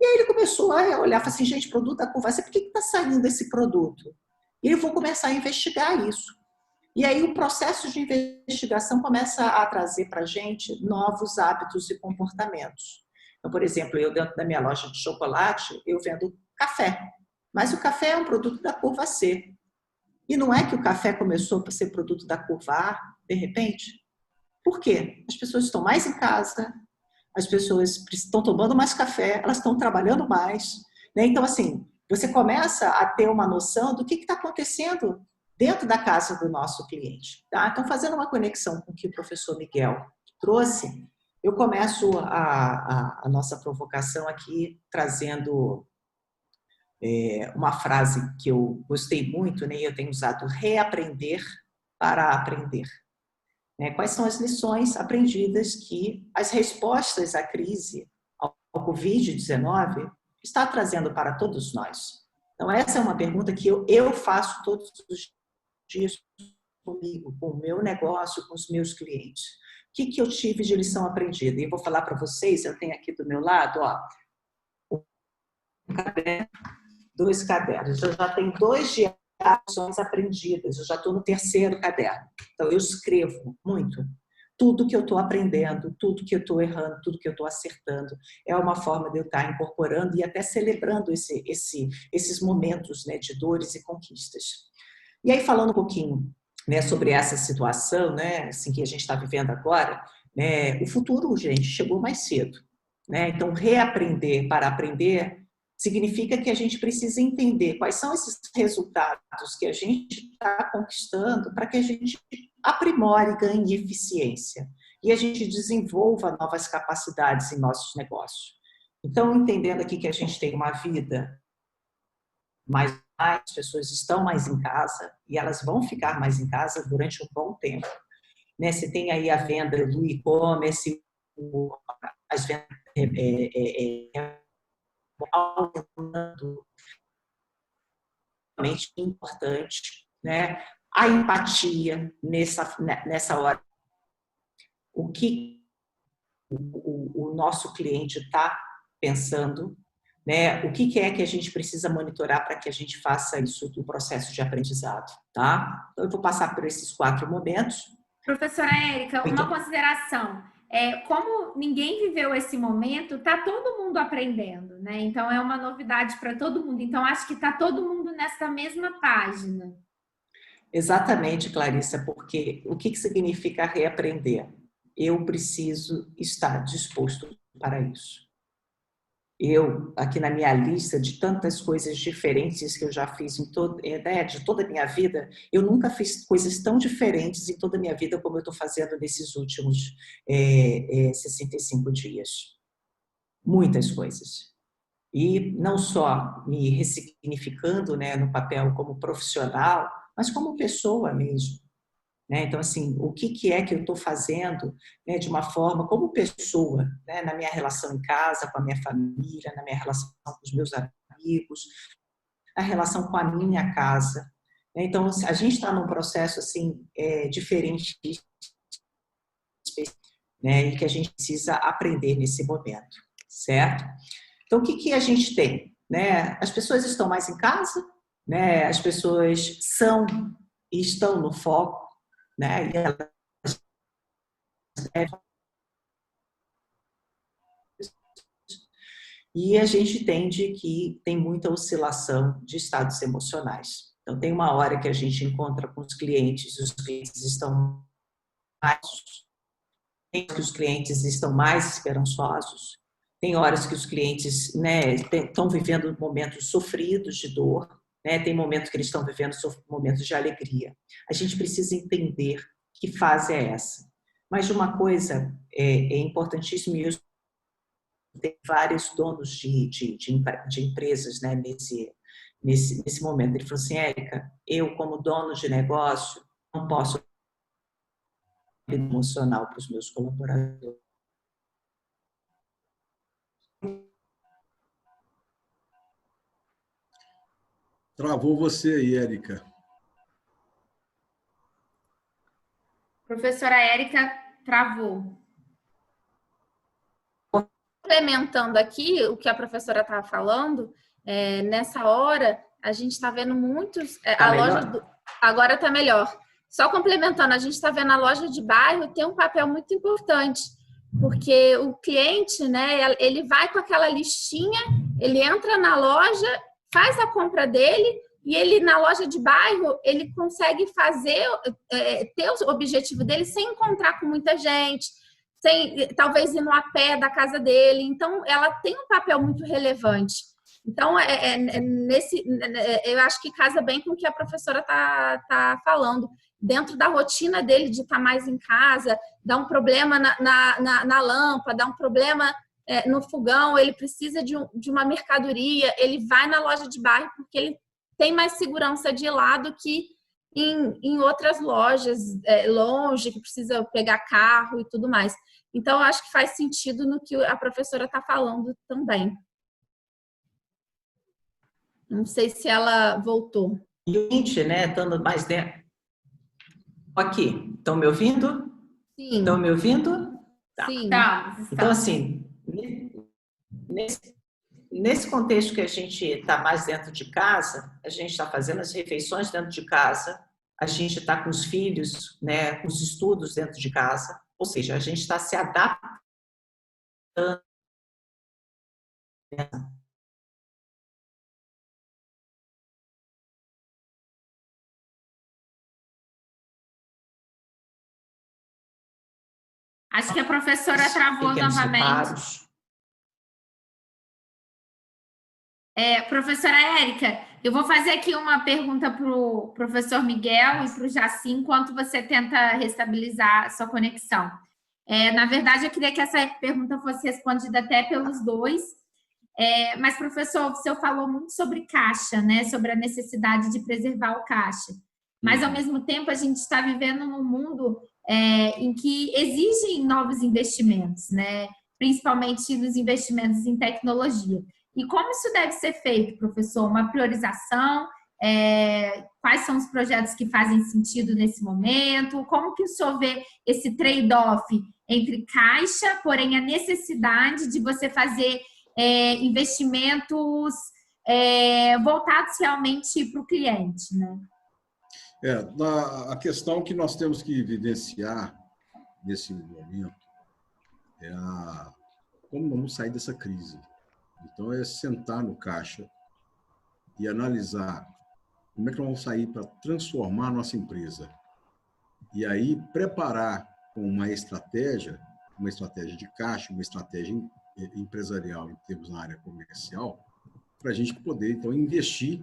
E aí ele começou a olhar e falou assim, gente, produto da curva C, por que está saindo esse produto? E eu vou começar a investigar isso. E aí o processo de investigação começa a trazer para a gente novos hábitos e comportamentos. Então, por exemplo, eu dentro da minha loja de chocolate, eu vendo café. Mas o café é um produto da curva C. E não é que o café começou a ser produto da curva A, de repente? Por quê? As pessoas estão mais em casa, as pessoas estão tomando mais café, elas estão trabalhando mais. Então, assim, você começa a ter uma noção do que está acontecendo dentro da casa do nosso cliente. Tá? Então, fazendo uma conexão com o que o professor Miguel trouxe, eu começo a nossa provocação aqui trazendo uma frase que eu gostei muito, e eu tenho usado: reaprender para aprender. Quais são as lições aprendidas que as respostas à crise, ao Covid-19, está trazendo para todos nós? Então, essa é uma pergunta que eu faço todos os dias comigo, com o meu negócio, com os meus clientes. O que eu tive de lição aprendida? E eu vou falar para vocês, eu tenho aqui do meu lado, caderno, 2 cadernos. Eu já tenho 2 de ações aprendidas, eu já estou no 3º caderno. Então, eu escrevo muito. Tudo que eu estou aprendendo, tudo que eu estou errando, tudo que eu estou acertando. É uma forma de eu estar incorporando e até celebrando esses momentos, né, de dores e conquistas. E aí, falando um pouquinho, né, sobre essa situação, né, assim, que a gente está vivendo agora, né, o futuro, gente, chegou mais cedo. Né? Então, reaprender para aprender significa que a gente precisa entender quais são esses resultados que a gente está conquistando para que a gente aprimore e ganhe eficiência e a gente desenvolva novas capacidades em nossos negócios. Então, entendendo aqui que a gente tem uma vida mais, as pessoas estão mais em casa e elas vão ficar mais em casa durante um bom tempo. Né? Você tem aí a venda do e-commerce, as vendas aumentando, realmente importante, né? A empatia nessa hora. O que o nosso cliente está pensando, né? O que é que a gente precisa monitorar para que a gente faça isso do processo de aprendizado, tá? Então, eu vou passar por esses 4 momentos. Professora Érica, uma consideração. Como ninguém viveu esse momento, está todo mundo aprendendo, né? Então, é uma novidade para todo mundo. Então, acho que está todo mundo nessa mesma página. Exatamente, Clarissa, porque o que significa reaprender? Eu preciso estar disposto para isso. Eu, aqui na minha lista de tantas coisas diferentes que eu já fiz de toda a minha vida, eu nunca fiz coisas tão diferentes em toda a minha vida como eu estou fazendo nesses últimos 65 dias. Muitas coisas. E não só me ressignificando, né, no papel como profissional, mas como pessoa mesmo. Né? Então, assim, o que é que eu estou fazendo, né, de uma forma como pessoa, né, na minha relação em casa, com a minha família, na minha relação com os meus amigos, na relação com a minha casa. Então, a gente está num processo assim, diferente, né, e que a gente precisa aprender nesse momento, certo? Então, o que a gente tem? Né? As pessoas estão mais em casa, né? As pessoas são e estão no foco, né? E a gente entende que tem muita oscilação de estados emocionais. Então, tem uma hora que a gente encontra com os clientes estão mais, tem que os clientes estão mais esperançosos, tem horas que os clientes, né, estão vivendo momentos sofridos de dor, né, tem momentos que eles estão vivendo momentos de alegria. A gente precisa entender que fase é essa. Mas uma coisa é importantíssima, e eu tenho vários donos de empresas, né, nesse momento. Ele falou assim, Érica, eu como dono de negócio não posso emocional para os meus colaboradores. Travou você aí, Érica. Professora Érica, travou. Complementando aqui o que a professora estava falando, nessa hora a gente está vendo muitos... Agora está melhor. Só complementando, a gente está vendo a loja de bairro tem um papel muito importante, porque o cliente, né, ele vai com aquela listinha, ele entra na loja, faz a compra dele e ele, na loja de bairro, ele consegue ter o objetivo dele sem encontrar com muita gente, sem talvez ir a pé da casa dele. Então, ela tem um papel muito relevante. Então, eu acho que casa bem com o que a professora está falando. Dentro da rotina dele de estar mais em casa, dá um problema na lâmpada, dá um problema no fogão, ele precisa de uma mercadoria, ele vai na loja de bairro porque ele tem mais segurança de ir lá do que em outras lojas longe, que precisa pegar carro e tudo mais. Então, eu acho que faz sentido no que a professora está falando também. Não sei se ela voltou. Gente, né, estando mais dentro. Aqui, estão me ouvindo? Sim. Estão me ouvindo? Tá. Sim. Então, assim, E nesse contexto que a gente está mais dentro de casa, a gente está fazendo as refeições dentro de casa, a gente está com os filhos, né, com os estudos dentro de casa, ou seja, a gente está se adaptando. Acho que a professora travou novamente. Professora Érica, eu vou fazer aqui uma pergunta para o professor Miguel e para o Jaci, enquanto você tenta restabilizar a sua conexão. Na verdade, eu queria que essa pergunta fosse respondida até pelos dois, mas, professor, o senhor falou muito sobre caixa, né? Sobre a necessidade de preservar o caixa. Mas, ao mesmo tempo, a gente está vivendo num mundo em que exigem novos investimentos, né? Principalmente nos investimentos em tecnologia. E como isso deve ser feito, professor? Uma priorização? Quais são os projetos que fazem sentido nesse momento? Como que o senhor vê esse trade-off entre caixa, porém a necessidade de você fazer investimentos voltados realmente para o cliente, né? A questão que nós temos que evidenciar nesse momento é como vamos sair dessa crise. Então, é sentar no caixa e analisar como é que nós vamos sair para transformar a nossa empresa. E aí, preparar com uma estratégia de caixa, uma estratégia empresarial em termos na área comercial, para a gente poder, então, investir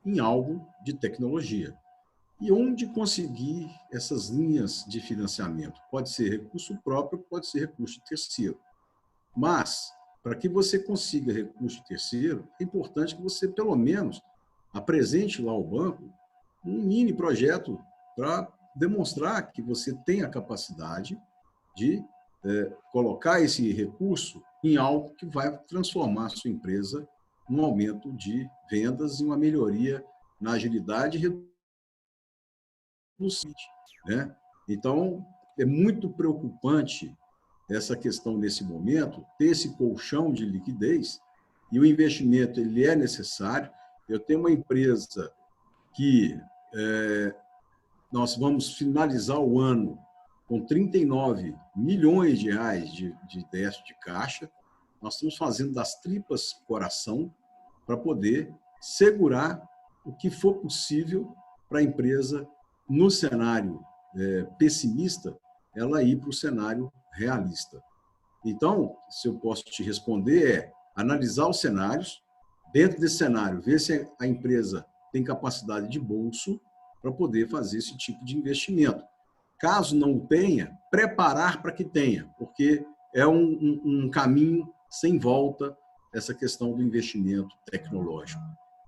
em algo de tecnologia. E onde conseguir essas linhas de financiamento? Pode ser recurso próprio, pode ser recurso terceiro. Mas, para que você consiga recurso terceiro, é importante que você, pelo menos, apresente lá ao banco um mini projeto para demonstrar que você tem a capacidade de colocar esse recurso em algo que vai transformar a sua empresa num aumento de vendas e uma melhoria na agilidade e né? Então, é muito preocupante essa questão nesse momento, ter esse colchão de liquidez, e o investimento ele é necessário. Eu tenho uma empresa que nós vamos finalizar o ano com 39 milhões de reais de déficit de caixa. Nós estamos fazendo das tripas coração para poder segurar o que for possível para a empresa, no cenário pessimista, ela ir para o cenário realista. Então, se eu posso te responder, analisar os cenários, dentro desse cenário, ver se a empresa tem capacidade de bolso para poder fazer esse tipo de investimento. Caso não tenha, preparar para que tenha, porque é um caminho sem volta essa questão do investimento tecnológico.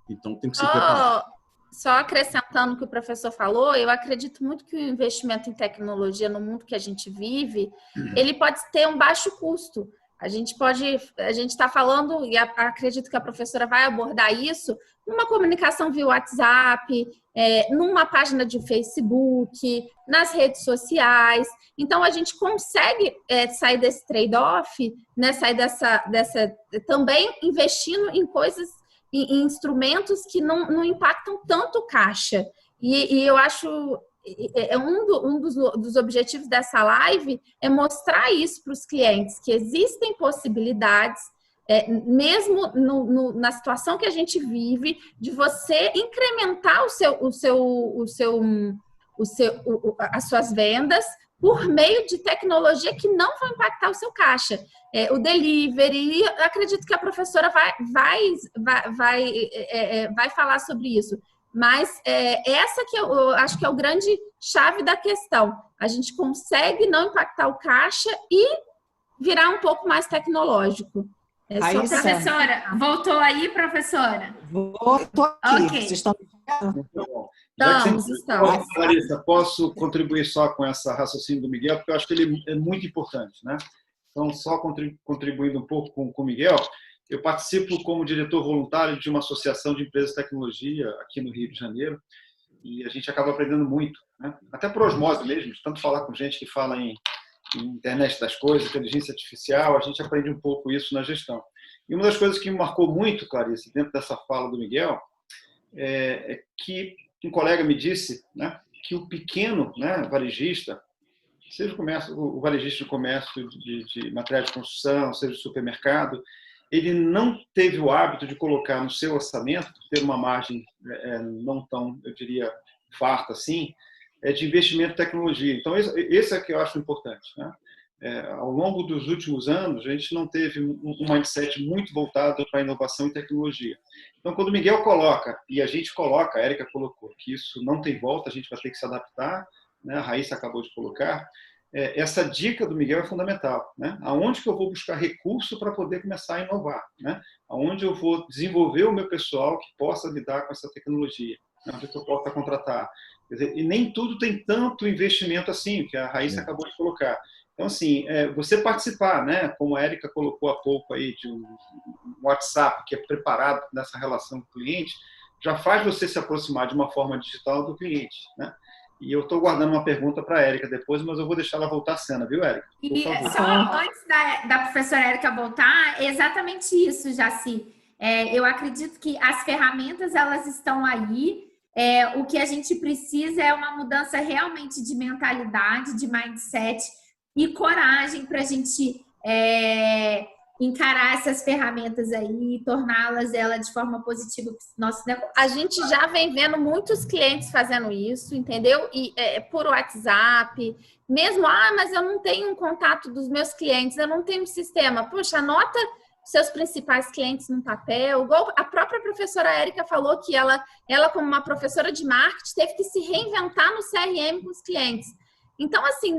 Então, tem que se preparar. Só acrescentando o que o professor falou, eu acredito muito que o investimento em tecnologia no mundo que a gente vive, ele pode ter um baixo custo. A gente está falando, e acredito que a professora vai abordar isso, numa comunicação via WhatsApp, numa página de Facebook, nas redes sociais. Então, a gente consegue sair desse trade-off, né, sair dessa também investindo em coisas, em instrumentos que não impactam tanto o caixa. E eu acho um dos objetivos dessa live é mostrar isso para os clientes, que existem possibilidades, mesmo na situação que a gente vive, de você incrementar as suas vendas por meio de tecnologia que não vão impactar o seu caixa. O delivery, acredito que a professora vai falar sobre isso. Mas essa que eu acho que é o grande chave da questão. A gente consegue não impactar o caixa e virar um pouco mais tecnológico. Professora, voltou aí, professora? Estou aqui. Okay. Vocês estão Estamos. Clarissa, posso contribuir só com essa raciocínio do Miguel, porque eu acho que ele é muito importante, né? Então, só contribuindo um pouco com o Miguel, eu participo como diretor voluntário de uma associação de empresas de tecnologia aqui no Rio de Janeiro, e a gente acaba aprendendo muito, né? Até por osmose mesmo, de tanto falar com gente que fala em internet das coisas, inteligência artificial, a gente aprende um pouco isso na gestão. E uma das coisas que me marcou muito, Clarice, dentro dessa fala do Miguel, é que um colega me disse, né, que o pequeno, né, varejista, seja o varejista de comércio de materiais de construção, seja o supermercado, ele não teve o hábito de colocar no seu orçamento, ter uma margem não tão, eu diria, farta assim, de investimento em tecnologia. Então, esse é que eu acho importante, né? Ao longo dos últimos anos, a gente não teve um mindset muito voltado para a inovação e tecnologia. Então, quando o Miguel coloca, e a gente coloca, a Érica colocou, que isso não tem volta, a gente vai ter que se adaptar, né? A Raíssa acabou de colocar, essa dica do Miguel é fundamental, né? Aonde que eu vou buscar recurso para poder começar a inovar, né? Aonde eu vou desenvolver o meu pessoal que possa lidar com essa tecnologia, né? Onde eu possa contratar. Quer dizer, e nem tudo tem tanto investimento assim, que a Raíssa acabou de colocar. Então, assim, você participar, né? Como a Érica colocou há pouco aí, de um WhatsApp que é preparado nessa relação com o cliente, já faz você se aproximar de uma forma digital do cliente, né? E eu estou guardando uma pergunta para a Érica depois, mas eu vou deixar ela voltar à cena, viu, Érica? E só antes da professora Érica voltar, é exatamente isso, Jaci. Eu acredito que as ferramentas, elas estão aí. O que a gente precisa é uma mudança realmente de mentalidade, de mindset e coragem para a gente encarar essas ferramentas aí e torná-las de forma positiva para o nosso negócio. A gente já vem vendo muitos clientes fazendo isso, entendeu? E por WhatsApp, mesmo, mas eu não tenho um contato dos meus clientes, eu não tenho um sistema. Puxa, anota seus principais clientes no papel. Igual a própria professora Érica falou que ela como uma professora de marketing, teve que se reinventar no CRM com os clientes. Então, assim,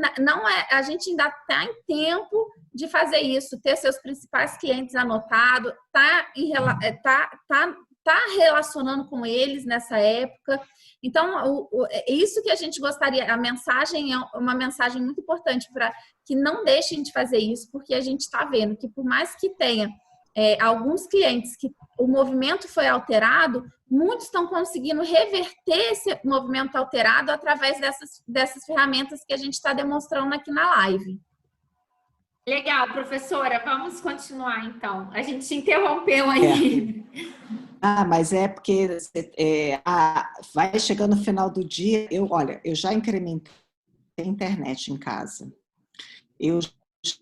a gente ainda está em tempo de fazer isso, ter seus principais clientes anotados, tá relacionando com eles nessa época. Então, isso que a gente gostaria, a mensagem é uma mensagem muito importante para que não deixem de fazer isso, porque a gente está vendo que por mais que tenha alguns clientes que o movimento foi alterado, muitos estão conseguindo reverter esse movimento alterado através dessas ferramentas que a gente está demonstrando aqui na live. Legal, professora. Vamos continuar, então. A gente interrompeu aí. Mas é porque vai chegando no final do dia. Eu já incrementei a internet em casa. Eu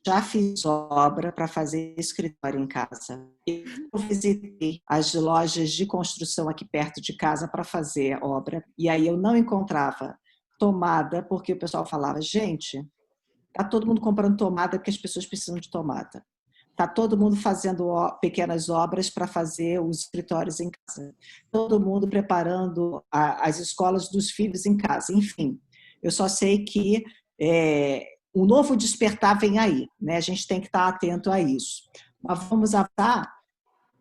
já fiz obra para fazer escritório em casa. Eu visitei as lojas de construção aqui perto de casa para fazer obra. E aí eu não encontrava tomada, porque o pessoal falava, gente, está todo mundo comprando tomada porque as pessoas precisam de tomada. Está todo mundo fazendo pequenas obras para fazer os escritórios em casa. Todo mundo preparando as escolas dos filhos em casa. Enfim, eu só sei que o novo despertar vem aí, né? A gente tem que estar atento a isso. Mas vamos avançar.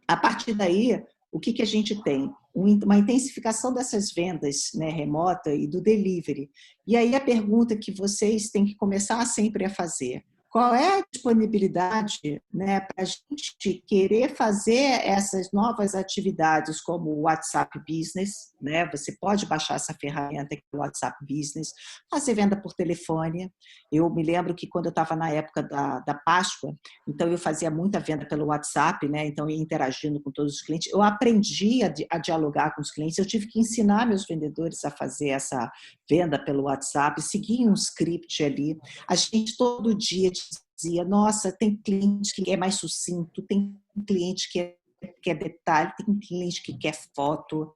A partir daí, o que a gente tem? Uma intensificação dessas vendas, né, remota e do delivery. E aí a pergunta que vocês têm que começar sempre a fazer: qual é a disponibilidade, né, para a gente querer fazer essas novas atividades como o WhatsApp Business, né? Você pode baixar essa ferramenta que é o WhatsApp Business, fazer venda por telefone. Eu me lembro que quando eu estava na época da Páscoa, então eu fazia muita venda pelo WhatsApp, né? Então eu ia interagindo com todos os clientes. Eu aprendi a dialogar com os clientes, eu tive que ensinar meus vendedores a fazer essa venda pelo WhatsApp, seguir um script ali. A gente todo dia dizia, nossa, tem cliente que é mais sucinto, tem cliente que quer detalhe, tem cliente que quer foto.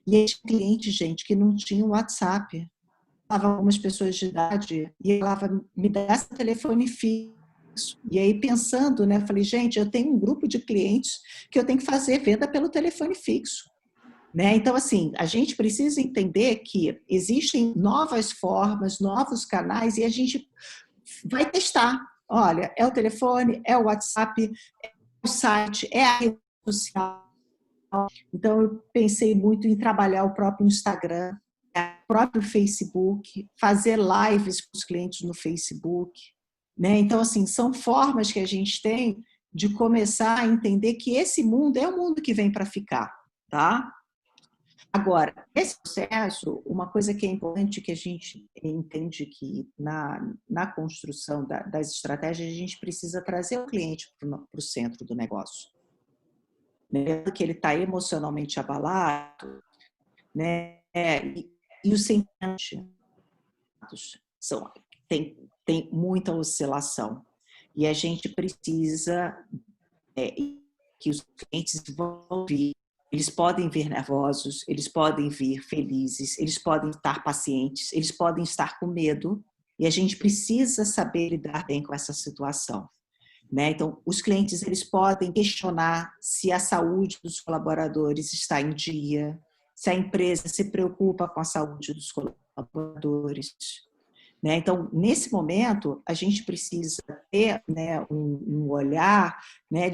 E aí tinha cliente, gente, que não tinha WhatsApp. Falava algumas pessoas de idade e falava, me dá esse telefone fixo. E aí pensando, né, eu falei, gente, eu tenho um grupo de clientes que eu tenho que fazer venda pelo telefone fixo. Né? Então, assim, a gente precisa entender que existem novas formas, novos canais e a gente vai testar. Olha, é o telefone, é o WhatsApp, é o site, é a rede social. Então, eu pensei muito em trabalhar o próprio Instagram, o próprio Facebook, fazer lives com os clientes no Facebook. Né? Então, assim, são formas que a gente tem de começar a entender que esse mundo é um mundo que vem para ficar, tá? Agora, esse processo, uma coisa que é importante que a gente entende que na construção das estratégias, a gente precisa trazer o cliente para o centro do negócio. né? Que ele está emocionalmente abalado, né? E os sentimentos tem muita oscilação. E a gente precisa que os clientes vão vir. Eles podem vir nervosos, eles podem vir felizes, eles podem estar pacientes, eles podem estar com medo, e a gente precisa saber lidar bem com essa situação, né? Então, os clientes eles podem questionar se a saúde dos colaboradores está em dia, se a empresa se preocupa com a saúde dos colaboradores, né? Então, nesse momento, a gente precisa ter, né, um olhar, né,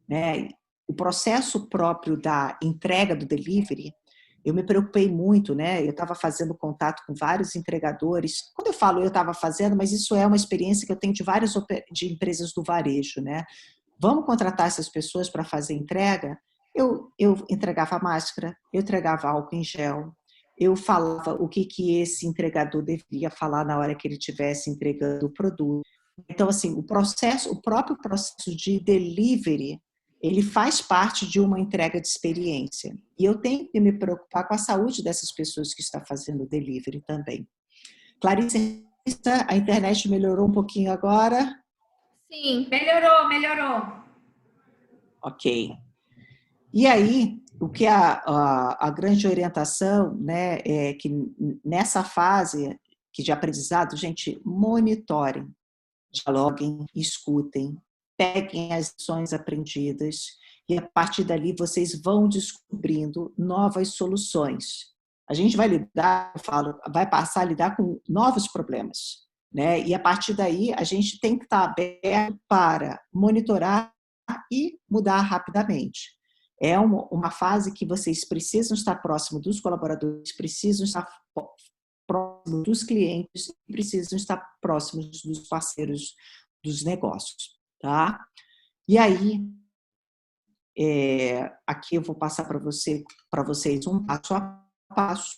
né? O processo próprio da entrega do delivery, eu me preocupei muito, né? Eu estava fazendo contato com vários entregadores. Quando eu falo eu estava fazendo, mas isso é uma experiência que eu tenho de várias de empresas do varejo, né? Vamos contratar essas pessoas para fazer entrega? Eu entregava máscara, eu entregava álcool em gel, eu falava o que esse entregador deveria falar na hora que ele estivesse entregando o produto. Então, assim, o próprio processo de delivery, ele faz parte de uma entrega de experiência. E eu tenho que me preocupar com a saúde dessas pessoas que estão fazendo o delivery também. Clarice, a internet melhorou um pouquinho agora? Sim, melhorou. Ok. E aí, o que a grande orientação, né, é que nessa fase de aprendizado, gente, monitorem, dialoguem, escutem, peguem as lições aprendidas e a partir dali vocês vão descobrindo novas soluções. A gente vai vai passar a lidar com novos problemas, né? E a partir daí a gente tem que estar aberto para monitorar e mudar rapidamente. É uma fase que vocês precisam estar próximo dos colaboradores, precisam estar próximo dos clientes e precisam estar próximos dos parceiros dos negócios, tá? E aí, aqui eu vou passar para vocês um passo a passo,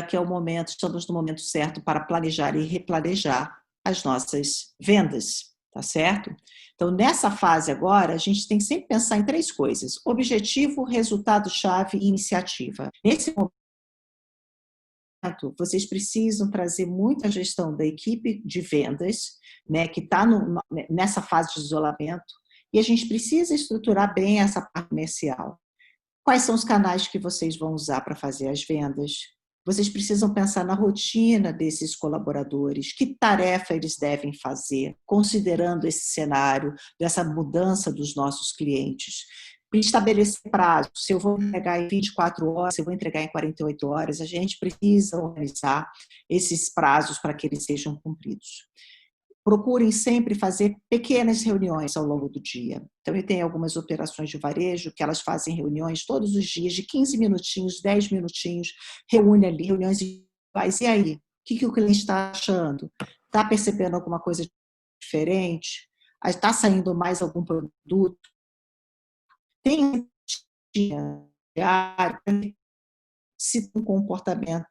que é o momento, estamos no momento certo para planejar e replanejar as nossas vendas, tá certo? Então, nessa fase agora, a gente tem que sempre pensar em 3 coisas: objetivo, resultado-chave e iniciativa. Nesse momento, vocês precisam trazer muita gestão da equipe de vendas, né, que está nessa fase de isolamento, e a gente precisa estruturar bem essa parte comercial. Quais são os canais que vocês vão usar para fazer as vendas? Vocês precisam pensar na rotina desses colaboradores, que tarefa eles devem fazer, considerando esse cenário, dessa mudança dos nossos clientes. Estabelecer prazo, se eu vou entregar em 24 horas, se eu vou entregar em 48 horas, a gente precisa organizar esses prazos para que eles sejam cumpridos. Procurem sempre fazer pequenas reuniões ao longo do dia. Então, eu tenho algumas operações de varejo que elas fazem reuniões todos os dias, de 15 minutinhos, 10 minutinhos, reúne ali, reuniões iguais. E aí? O que o cliente está achando? Está percebendo alguma coisa diferente? Está saindo mais algum produto? Tem se um comportamento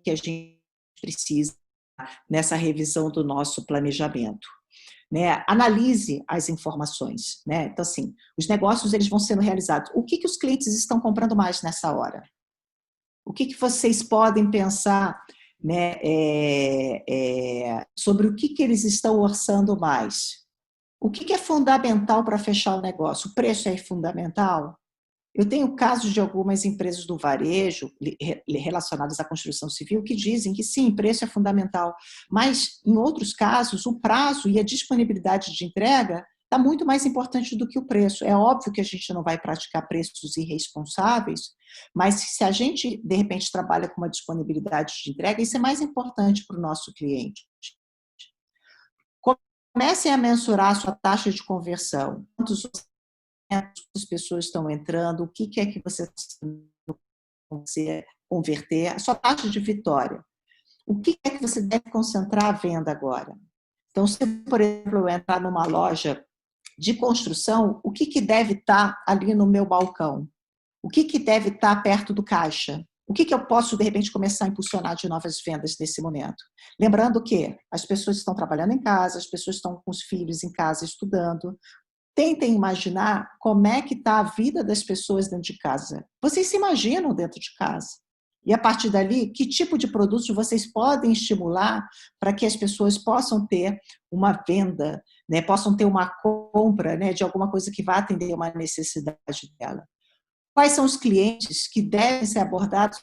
que a gente precisa nessa revisão do nosso planejamento, né? Analise as informações, né? Então, assim, os negócios eles vão sendo realizados. O que os clientes estão comprando mais nessa hora? O que vocês podem pensar, né, sobre o que eles estão orçando mais? O que é fundamental para fechar o negócio? O preço é fundamental? Eu tenho casos de algumas empresas do varejo relacionadas à construção civil que dizem que sim, preço é fundamental, mas em outros casos o prazo e a disponibilidade de entrega está muito mais importante do que o preço. É óbvio que a gente não vai praticar preços irresponsáveis, mas se a gente de repente trabalha com uma disponibilidade de entrega, isso é mais importante para o nosso cliente. Comecem a mensurar a sua taxa de conversão. Quantas pessoas estão entrando, o que é que você converter, a sua taxa de vitória. O que é que você deve concentrar a venda agora? Então, se, por exemplo, eu entrar numa loja de construção, o que deve estar ali no meu balcão? O que deve estar perto do caixa? O que eu posso, de repente, começar a impulsionar de novas vendas nesse momento? Lembrando que as pessoas estão trabalhando em casa, as pessoas estão com os filhos em casa estudando, tentem imaginar como é que está a vida das pessoas dentro de casa. Vocês se imaginam dentro de casa? E a partir dali, que tipo de produtos vocês podem estimular para que as pessoas possam ter uma venda, né, possam ter uma compra, né, de alguma coisa que vá atender uma necessidade dela? Quais são os clientes que devem ser abordados?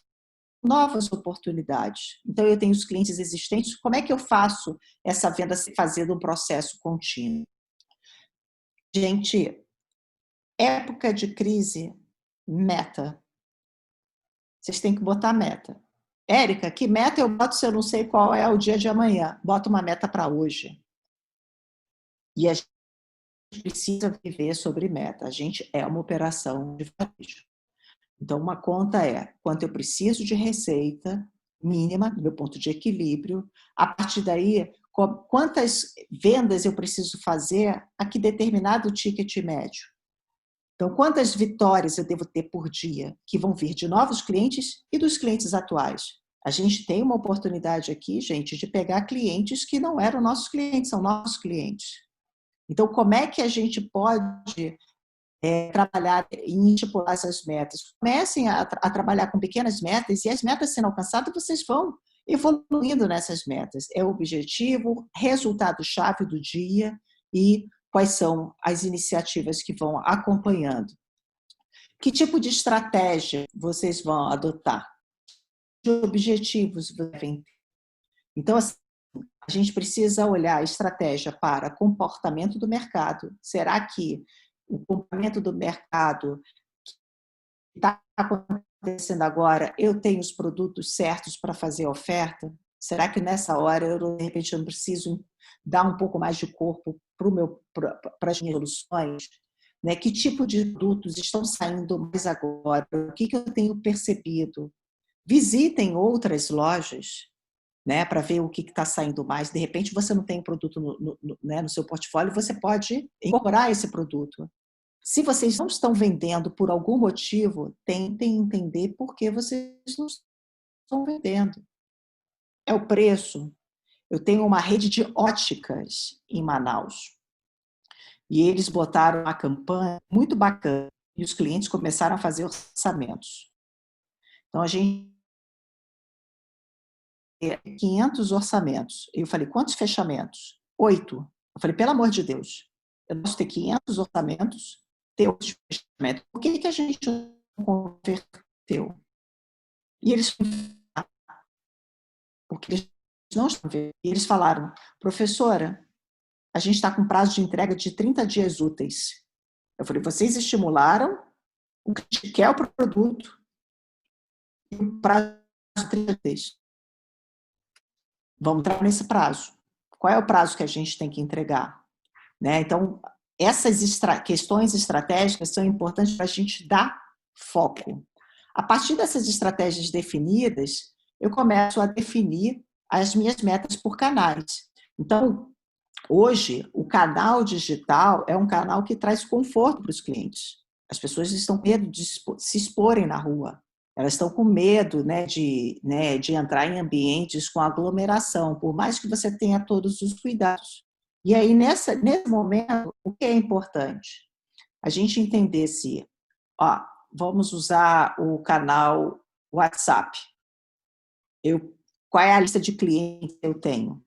Novas oportunidades. Então, eu tenho os clientes existentes, como é que eu faço essa venda se fazendo um processo contínuo? Gente, época de crise, meta. Vocês têm que botar meta. Érica, que meta eu boto se eu não sei qual é o dia de amanhã? Bota uma meta para hoje. E a gente precisa viver sobre meta. A gente é uma operação de varejo. Então, uma conta é quanto eu preciso de receita mínima, do meu ponto de equilíbrio. A partir daí, quantas vendas eu preciso fazer a que determinado ticket médio. Então, quantas vitórias eu devo ter por dia que vão vir de novos clientes e dos clientes atuais? A gente tem uma oportunidade aqui, gente, de pegar clientes que não eram nossos clientes, são nossos clientes. Então, como é que a gente pode trabalhar e estipular essas metas? Comecem a trabalhar com pequenas metas e as metas sendo alcançadas, vocês vão evoluindo nessas metas. É o objetivo, resultado-chave do dia e quais são as iniciativas que vão acompanhando. Que tipo de estratégia vocês vão adotar? Que objetivos devem ter? Então, assim, a gente precisa olhar a estratégia para comportamento do mercado. Será que o comportamento do mercado que está acontecendo agora, eu tenho os produtos certos para fazer a oferta? Será que nessa hora, eu, de repente, não preciso dar um pouco mais de corpo para as minhas soluções? Né? Que tipo de produtos estão saindo mais agora? O que eu tenho percebido? Visitem outras lojas, né, para ver o que está saindo mais. De repente, você não tem produto no seu portfólio, você pode incorporar esse produto. Se vocês não estão vendendo por algum motivo, tentem entender por que vocês não estão vendendo. É o preço. Eu tenho uma rede de óticas em Manaus. E eles botaram uma campanha muito bacana. E os clientes começaram a fazer orçamentos. Então, a gente 500 orçamentos. Eu falei, quantos fechamentos? 8. Eu falei, pelo amor de Deus, eu posso ter 500 orçamentos, ter 8 fechamentos. Por que a gente não converteu? E eles porque eles não estão vendo. E eles falaram, professora, a gente está com prazo de entrega de 30 dias úteis. Eu falei, vocês estimularam o que quer o produto e o prazo de 30 dias. Vamos entrar nesse prazo. Qual é o prazo que a gente tem que entregar? Né? Então, essas questões estratégicas são importantes para a gente dar foco. A partir dessas estratégias definidas, eu começo a definir as minhas metas por canais. Então, hoje, o canal digital é um canal que traz conforto para os clientes. As pessoas estão com medo de se exporem na rua. Elas estão com medo, né, de entrar em ambientes com aglomeração, por mais que você tenha todos os cuidados. E aí, nesse momento, o que é importante? A gente entender se, vamos usar o canal WhatsApp. Qual é a lista de clientes que eu tenho?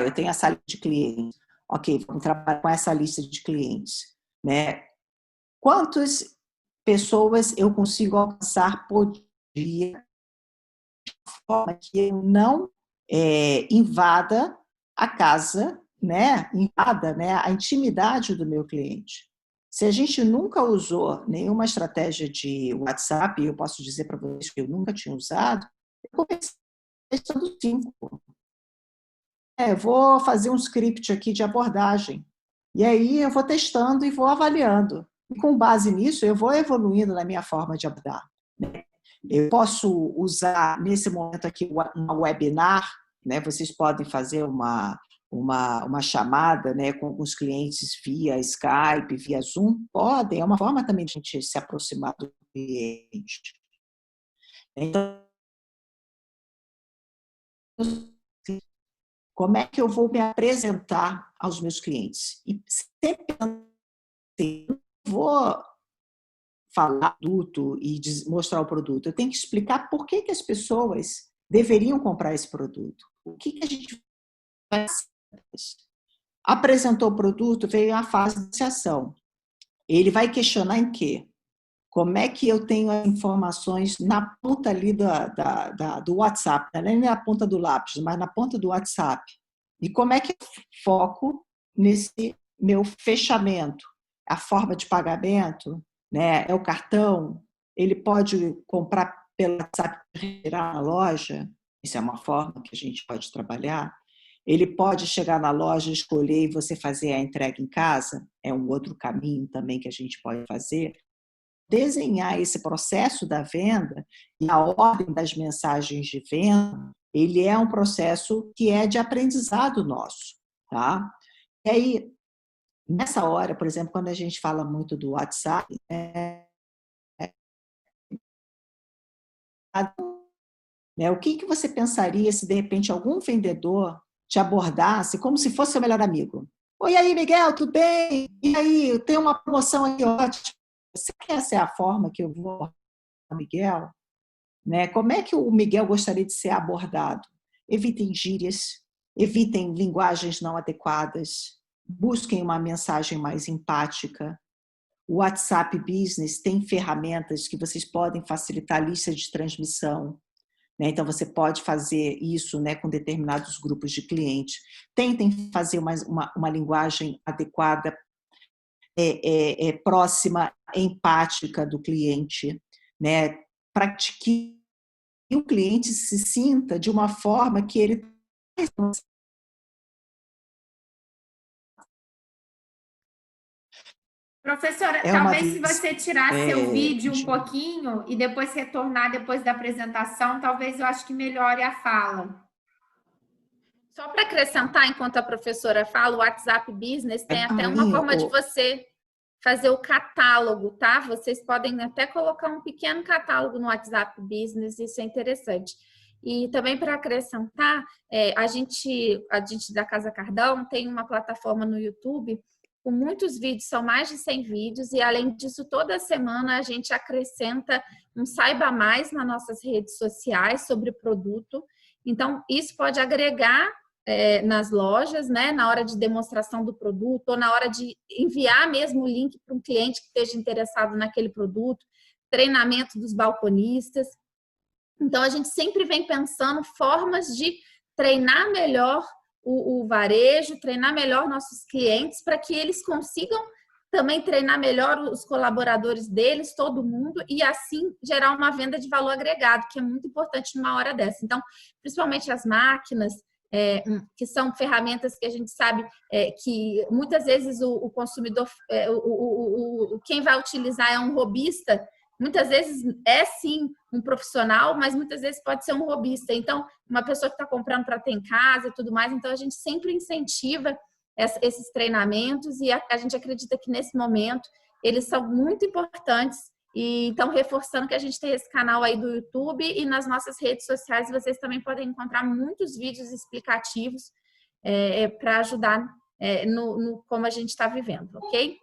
Eu tenho essa lista de clientes. Ok, vamos trabalhar com essa lista de clientes. Né? Quantas pessoas eu consigo alcançar por dia de forma que eu não invada a casa, né? Invada, né, a intimidade do meu cliente. Se a gente nunca usou nenhuma estratégia de WhatsApp, eu posso dizer para vocês que eu nunca tinha usado, eu comecei testando 5. Vou fazer um script aqui de abordagem. E aí eu vou testando e vou avaliando. E com base nisso, eu vou evoluindo na minha forma de abordar. Eu posso usar, nesse momento aqui, um webinar, né? Vocês podem fazer uma chamada, né, com os clientes via Skype, via Zoom. Podem, é uma forma também de a gente se aproximar do cliente. Então, como é que eu vou me apresentar aos meus clientes? E sempre assim, eu vou falar do produto e mostrar o produto, eu tenho que explicar por que as pessoas deveriam comprar esse produto. O que a gente vai fazer? Apresentou o produto, veio a fase de negociação. Ele vai questionar em quê? Como é que eu tenho as informações na ponta ali do WhatsApp, não é nem na ponta do lápis, mas na ponta do WhatsApp. E como é que eu foco nesse meu fechamento? A forma de pagamento, né? É o cartão? Ele pode comprar pelo WhatsApp e retirar na loja? Isso é uma forma que a gente pode trabalhar. Ele pode chegar na loja, escolher e você fazer a entrega em casa? É um outro caminho também que a gente pode fazer. Desenhar esse processo da venda e a ordem das mensagens de venda, ele é um processo que é de aprendizado nosso, tá? E aí, nessa hora, por exemplo, quando a gente fala muito do WhatsApp, o que você pensaria se, de repente, algum vendedor te abordasse como se fosse seu melhor amigo? Oi, aí, Miguel, tudo bem? E aí, eu tenho uma promoção aqui ótima. Você quer ser a forma que eu vou abordar o Miguel? Né? Como é que o Miguel gostaria de ser abordado? Evitem gírias, evitem linguagens não adequadas, busquem uma mensagem mais empática. O WhatsApp Business tem ferramentas que vocês podem facilitar a lista de transmissão. Né? Então, você pode fazer isso, né, com determinados grupos de clientes. Tentem fazer uma linguagem adequada, próxima, empática do cliente, né? Para que o cliente se sinta de uma forma que ele... Professora, talvez se você tirar seu vídeo um pouquinho e depois retornar depois da apresentação, talvez eu acho que melhore a fala. Só para acrescentar, enquanto a professora fala, o WhatsApp Business tem até uma forma de você fazer o catálogo, tá? Vocês podem até colocar um pequeno catálogo no WhatsApp Business, isso é interessante. E também para acrescentar, a gente da Casa Cardão tem uma plataforma no YouTube com muitos vídeos, são mais de 100 vídeos, e além disso, toda semana a gente acrescenta um Saiba Mais nas nossas redes sociais sobre o produto. Então, isso pode agregar nas lojas, né, na hora de demonstração do produto, ou na hora de enviar mesmo o link para um cliente que esteja interessado naquele produto, treinamento dos balconistas. Então, a gente sempre vem pensando formas de treinar melhor o varejo, treinar melhor nossos clientes, para que eles consigam também treinar melhor os colaboradores deles, todo mundo, e assim gerar uma venda de valor agregado, que é muito importante numa hora dessa. Então, principalmente as máquinas, que são ferramentas que a gente sabe que muitas vezes o consumidor, quem vai utilizar é um robista, muitas vezes é sim um profissional, mas muitas vezes pode ser um robista. Então, uma pessoa que está comprando para ter em casa e tudo mais, então a gente sempre incentiva esses treinamentos e a gente acredita que nesse momento eles são muito importantes. E então, reforçando que a gente tem esse canal aí do YouTube e nas nossas redes sociais vocês também podem encontrar muitos vídeos explicativos para ajudar no como a gente está vivendo, ok?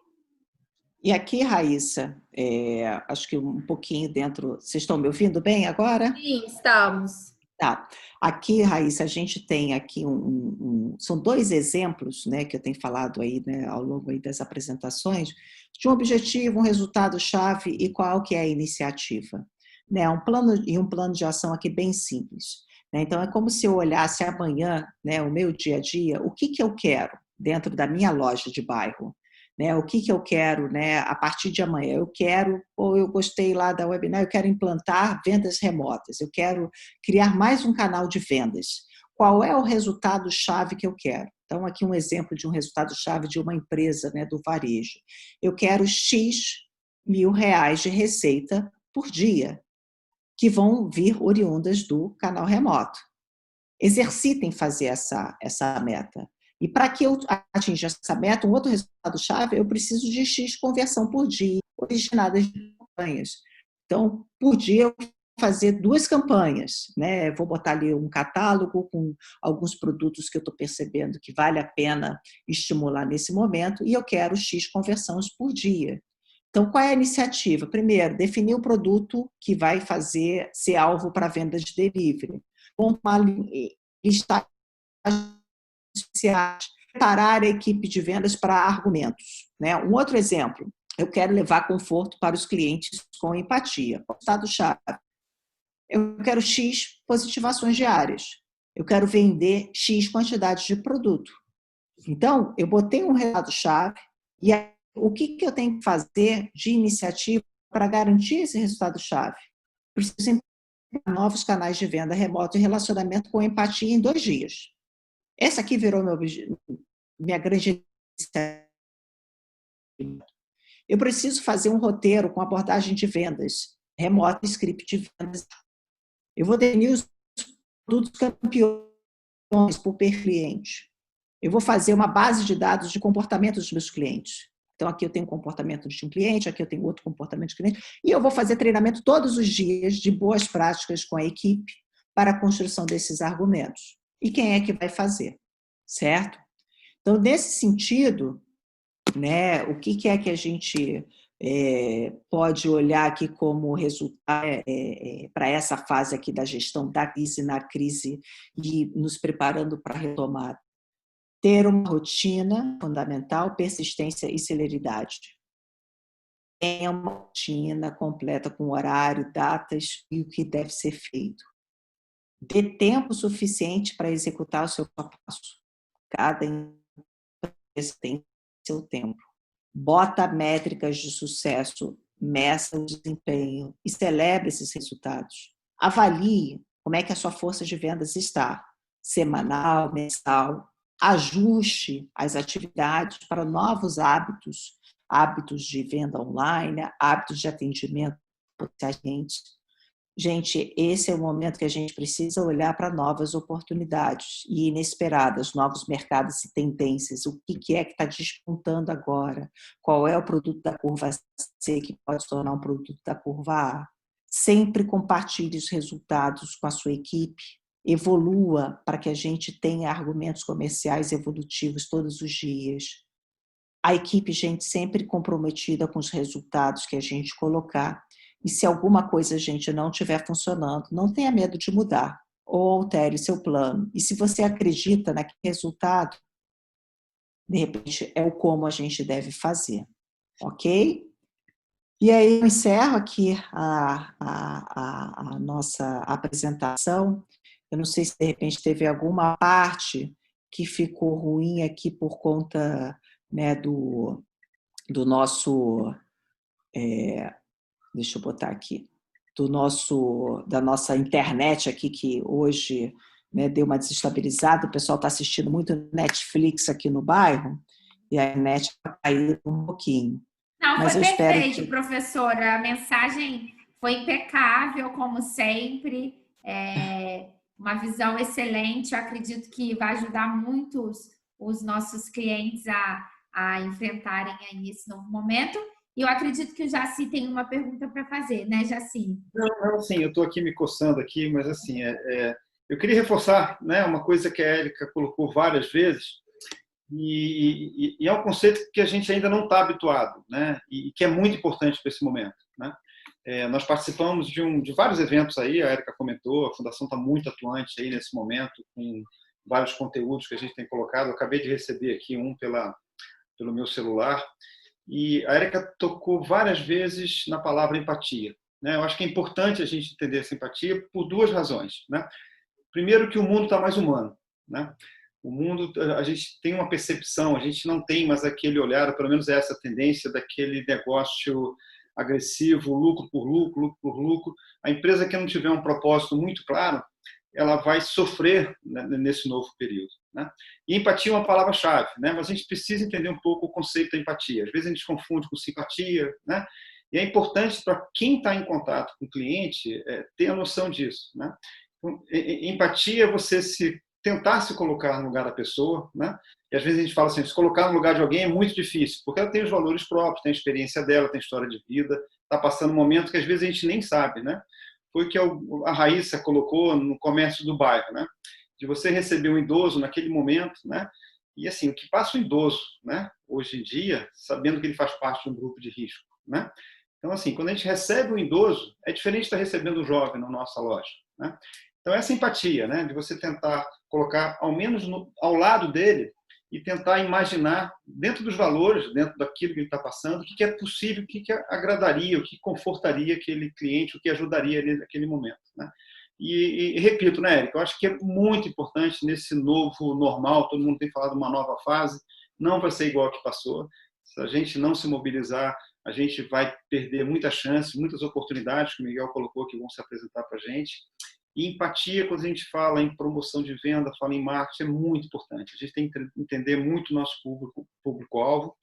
E aqui, Raíssa, acho que um pouquinho dentro... Vocês estão me ouvindo bem agora? Sim, estamos. Tá. Aqui, Raíssa, a gente tem aqui são 2 exemplos, né, que eu tenho falado aí, né, ao longo aí das apresentações, de um objetivo, um resultado-chave e qual que é a iniciativa. Né, um plano de ação aqui bem simples. Né? Então, é como se eu olhasse amanhã, né, o meu dia a dia, o que eu quero dentro da minha loja de bairro. Né, o que eu quero, né, a partir de amanhã? Eu gostei lá da webinar, eu quero implantar vendas remotas, eu quero criar mais um canal de vendas. Qual é o resultado-chave que eu quero? Então, aqui um exemplo de um resultado-chave de uma empresa, né, do varejo. Eu quero X mil reais de receita por dia, que vão vir oriundas do canal remoto. Exercitem fazer essa meta. E para que eu atinja essa meta, um outro resultado-chave, eu preciso de X conversão por dia, originadas de campanhas. Então, por dia, eu fazer 2 campanhas, né? Vou botar ali um catálogo com alguns produtos que eu estou percebendo que vale a pena estimular nesse momento e eu quero X conversões por dia. Então, qual é a iniciativa? Primeiro, definir o produto que vai ser alvo para vendas de delivery. Listar especiais, preparar a equipe de vendas para argumentos, né? Um outro exemplo, eu quero levar conforto para os clientes com empatia. Estado-chave. Eu quero X positivações diárias. Eu quero vender X quantidade de produto. Então, eu botei um resultado-chave e o que eu tenho que fazer de iniciativa para garantir esse resultado-chave? Preciso implementar novos canais de venda remoto e relacionamento com empatia em 2 dias. Essa aqui virou minha grande iniciativa. Eu preciso fazer um roteiro com abordagem de vendas remota e script de vendas. Eu vou definir os produtos campeões por cliente. Eu vou fazer uma base de dados de comportamento dos meus clientes. Então, aqui eu tenho um comportamento de um cliente, aqui eu tenho outro comportamento de cliente, e eu vou fazer treinamento todos os dias de boas práticas com a equipe para a construção desses argumentos. E quem é que vai fazer? Certo? Então, nesse sentido, né, o que é que a gente pode olhar aqui como resultado para essa fase aqui da gestão da crise na crise e nos preparando para a retomada? Ter uma rotina fundamental, persistência e celeridade. Tenha uma rotina completa com horário, datas e o que deve ser feito. Dê tempo suficiente para executar o seu passo. Cada empresa tem seu tempo. Bota métricas de sucesso, meça o desempenho e celebre esses resultados. Avalie como é que a sua força de vendas está, semanal, mensal. Ajuste as atividades para novos hábitos, hábitos de venda online, hábitos de atendimento a clientes. Gente, esse é o momento que a gente precisa olhar para novas oportunidades e inesperadas, novos mercados e tendências. O que é que está despontando agora? Qual é o produto da curva C que pode se tornar um produto da curva A? Sempre compartilhe os resultados com a sua equipe. Evolua para que a gente tenha argumentos comerciais evolutivos todos os dias. A equipe, gente, sempre comprometida com os resultados que a gente colocar. E se alguma coisa, gente, não estiver funcionando, não tenha medo de mudar ou altere seu plano. E se você acredita naquele resultado, de repente, é o como a gente deve fazer. Ok? E aí eu encerro aqui a nossa apresentação. Eu não sei se, de repente, teve alguma parte que ficou ruim aqui por conta, né, do nosso... deixa eu botar aqui. Da nossa internet aqui, que hoje, né, deu uma desestabilizada. O pessoal está assistindo muito Netflix aqui no bairro e a net caiu um pouquinho. Não, mas foi eu espero perfeito, professora. A mensagem foi impecável, como sempre. Uma visão excelente. Eu acredito que vai ajudar muito os nossos clientes a enfrentarem aí esse novo momento. E eu acredito que o Jaci tem uma pergunta para fazer, né, Jaci? Não, sim, eu estou aqui me coçando aqui, mas assim, eu queria reforçar, né, uma coisa que a Érica colocou várias vezes, e é um conceito que a gente ainda não está habituado, né, e que é muito importante para esse momento, né? Nós participamos de vários eventos aí, a Érica comentou, a Fundação está muito atuante aí nesse momento, com vários conteúdos que a gente tem colocado. Eu acabei de receber aqui um pelo meu celular, e a Érica tocou várias vezes na palavra empatia, né? Eu acho que é importante a gente entender essa empatia por 2 razões, né? Primeiro, que o mundo está mais humano, né? O mundo, a gente tem uma percepção, a gente não tem mais aquele olhar, pelo menos é essa tendência daquele negócio agressivo, lucro por lucro, lucro por lucro. A empresa que não tiver um propósito muito claro, ela vai sofrer, né, nesse novo período, né? E empatia é uma palavra-chave, né? Mas a gente precisa entender um pouco o conceito da empatia. Às vezes a gente confunde com simpatia, né? E é importante para quem está em contato com o cliente ter a noção disso, né? Então, empatia é você tentar se colocar no lugar da pessoa, né? E às vezes a gente fala assim, se colocar no lugar de alguém é muito difícil, porque ela tem os valores próprios, tem a experiência dela, tem a história de vida, está passando um momento que às vezes a gente nem sabe, né? foi o que a Raíssa colocou no comércio do bairro, né? De você receber um idoso naquele momento, né? E assim, o que passa o idoso, né? Hoje em dia, sabendo que ele faz parte de um grupo de risco, né? Então, assim, quando a gente recebe um idoso, é diferente de estar recebendo um jovem na nossa loja, né? Então, essa empatia, né? De você tentar colocar, ao menos ao lado dele, e tentar imaginar, dentro dos valores, dentro daquilo que ele está passando, o que é possível, o que agradaria, o que confortaria aquele cliente, o que ajudaria ele naquele momento, né? E repito, né, Érica, eu acho que é muito importante nesse novo normal, todo mundo tem falado uma nova fase, não vai ser igual ao que passou. Se a gente não se mobilizar, a gente vai perder muitas chances, muitas oportunidades que o Miguel colocou que vão se apresentar para a gente. E empatia, quando a gente fala em promoção de venda, fala em marketing, é muito importante. A gente tem que entender muito o nosso público-alvo.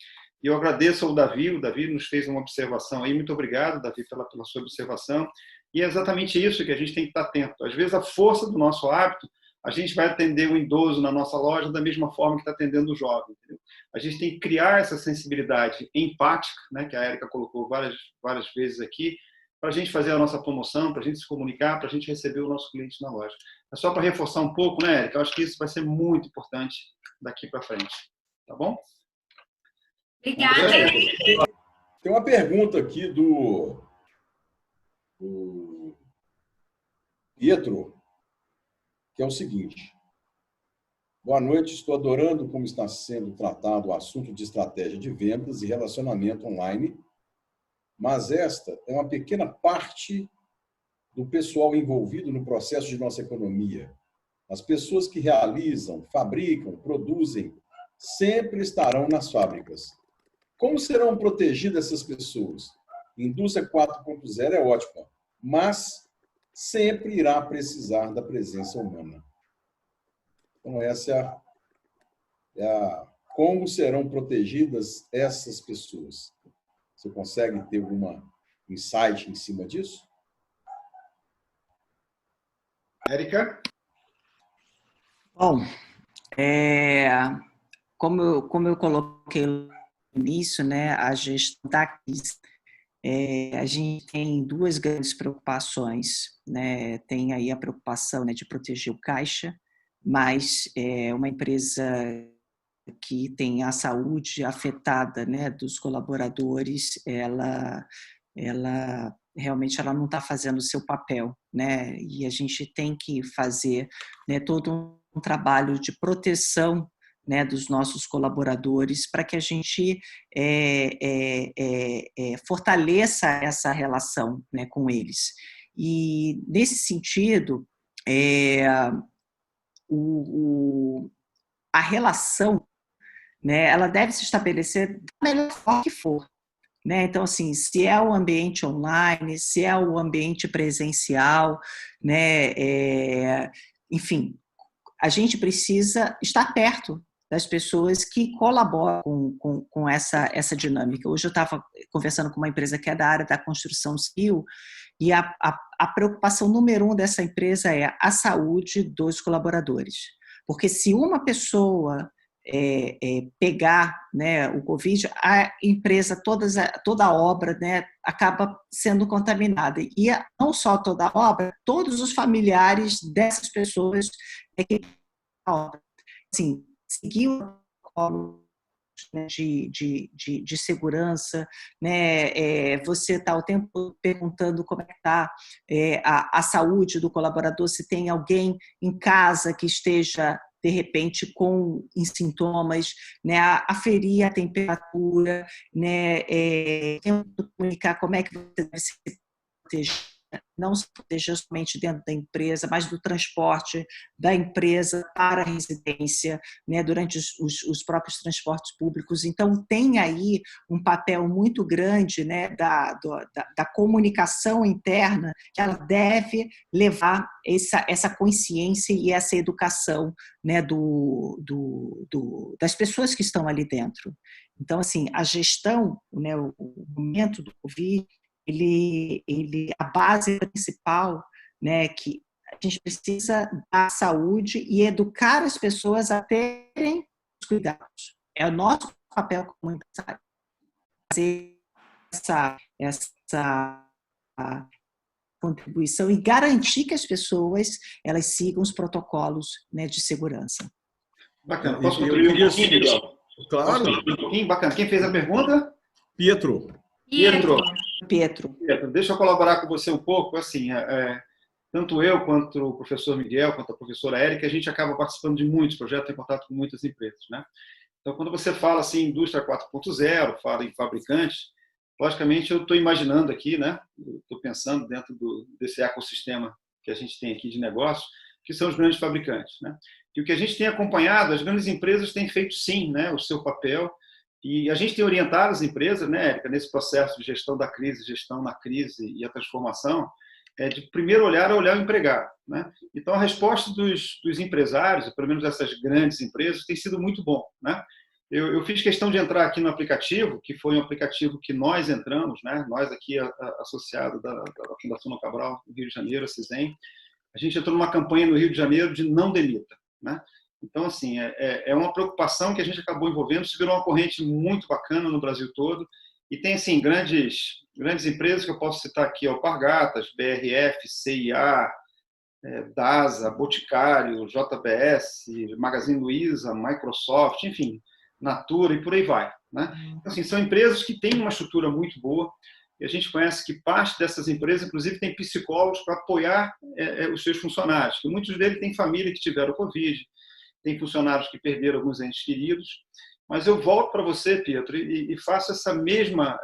E eu agradeço ao Davi, o Davi nos fez uma observação aí. Muito obrigado, Davi, pela sua observação. E é exatamente isso que a gente tem que estar atento. Às vezes, a força do nosso hábito, a gente vai atender o idoso na nossa loja da mesma forma que está atendendo o jovem. Entendeu? A gente tem que criar essa sensibilidade empática, né, que a Érica colocou várias vezes aqui, para a gente fazer a nossa promoção, para a gente se comunicar, para a gente receber o nosso cliente na loja. É só para reforçar um pouco, né, Érica? Eu acho que isso vai ser muito importante daqui para frente. Tá bom? Obrigada. Tem uma pergunta aqui do Pietro, que é o seguinte. Boa noite, estou adorando como está sendo tratado o assunto de estratégia de vendas e relacionamento online, mas esta é uma pequena parte do pessoal envolvido no processo de nossa economia. As pessoas que realizam, fabricam, produzem, sempre estarão nas fábricas. Como serão protegidas essas pessoas? Indústria 4.0 é ótima, mas sempre irá precisar da presença humana. Então, essa como serão protegidas essas pessoas? Você consegue ter alguma insight em cima disso? Érica? Bom, como eu coloquei no início, né, a gestão da crise, a gente tem duas grandes preocupações, né? Tem aí a preocupação, né, de proteger o caixa, mas uma empresa que tem a saúde afetada, né, dos colaboradores, ela realmente ela não está fazendo o seu papel, né? E a gente tem que fazer, né, todo um trabalho de proteção, né, dos nossos colaboradores para que a gente fortaleça essa relação, né, com eles. E nesse sentido, a relação, né, ela deve se estabelecer da melhor forma que for. Né? Então, assim, se é o ambiente online, se é o ambiente presencial, né? Enfim, a gente precisa estar perto das pessoas que colaboram com essa dinâmica. Hoje eu estava conversando com uma empresa que é da área da construção civil e a preocupação número 1 dessa empresa é a saúde dos colaboradores. Porque se uma pessoa pegar, né, o Covid, a empresa, toda a obra, né, acaba sendo contaminada. E não só toda a obra, todos os familiares dessas pessoas que a obra. Assim, seguir o protocolo, né, de segurança, né? Você está o tempo perguntando como é que está a saúde do colaborador, se tem alguém em casa que esteja de repente com sintomas, né, aferir a temperatura, né, comunicar como é que você deve se proteger, não se proteger somente dentro da empresa, mas do transporte da empresa para a residência, né, durante os próprios transportes públicos. Então, tem aí um papel muito grande, né, da comunicação interna, que ela deve levar essa consciência e essa educação, né, das pessoas que estão ali dentro. Então, assim, a gestão, né, o momento do Covid, a base principal, né, que a gente precisa dar saúde e educar as pessoas a terem os cuidados. É o nosso papel como empresário. Fazer contribuição e garantir que as pessoas elas sigam os protocolos, né, de segurança. Bacana. Posso contribuir um pouquinho, Miguel? Claro. Posso contribuir um pouquinho? Bacana. Quem fez a pergunta? Pietro. Pietro, deixa eu colaborar com você um pouco. Assim, tanto eu quanto o professor Miguel, quanto a professora Érica, a gente acaba participando de muitos projetos, tem contato com muitas empresas, né? Então, quando você fala assim, indústria 4.0, fala em fabricantes, logicamente eu estou imaginando aqui, né? Estou pensando dentro desse ecossistema que a gente tem aqui de negócio, que são os grandes fabricantes, né? E o que a gente tem acompanhado, as grandes empresas têm feito sim, né, o seu papel, e a gente tem orientado as empresas, né, Érica, nesse processo de gestão da crise, gestão na crise e a transformação, de primeiro olhar o empregado, né? Então a resposta dos empresários, pelo menos dessas grandes empresas, tem sido muito bom, né? Eu fiz questão de entrar aqui no aplicativo, que foi um aplicativo que nós entramos, né? Nós aqui associado da Fundação No Cabral, no Rio de Janeiro, a CISEM, a gente entrou numa campanha no Rio de Janeiro de não demita, né? Então, assim, é uma preocupação que a gente acabou envolvendo, se virou uma corrente muito bacana no Brasil todo, e tem, assim, grandes empresas que eu posso citar aqui, Alpargatas, BRF, CIA, DASA, Boticário, JBS, Magazine Luiza, Microsoft, enfim, Natura e por aí vai, né? Então, assim, são empresas que têm uma estrutura muito boa, e a gente conhece que parte dessas empresas, inclusive, tem psicólogos para apoiar os seus funcionários, que muitos deles têm família que tiveram Covid, tem funcionários que perderam alguns entes queridos. Mas eu volto para você, Pietro, e faço essa mesma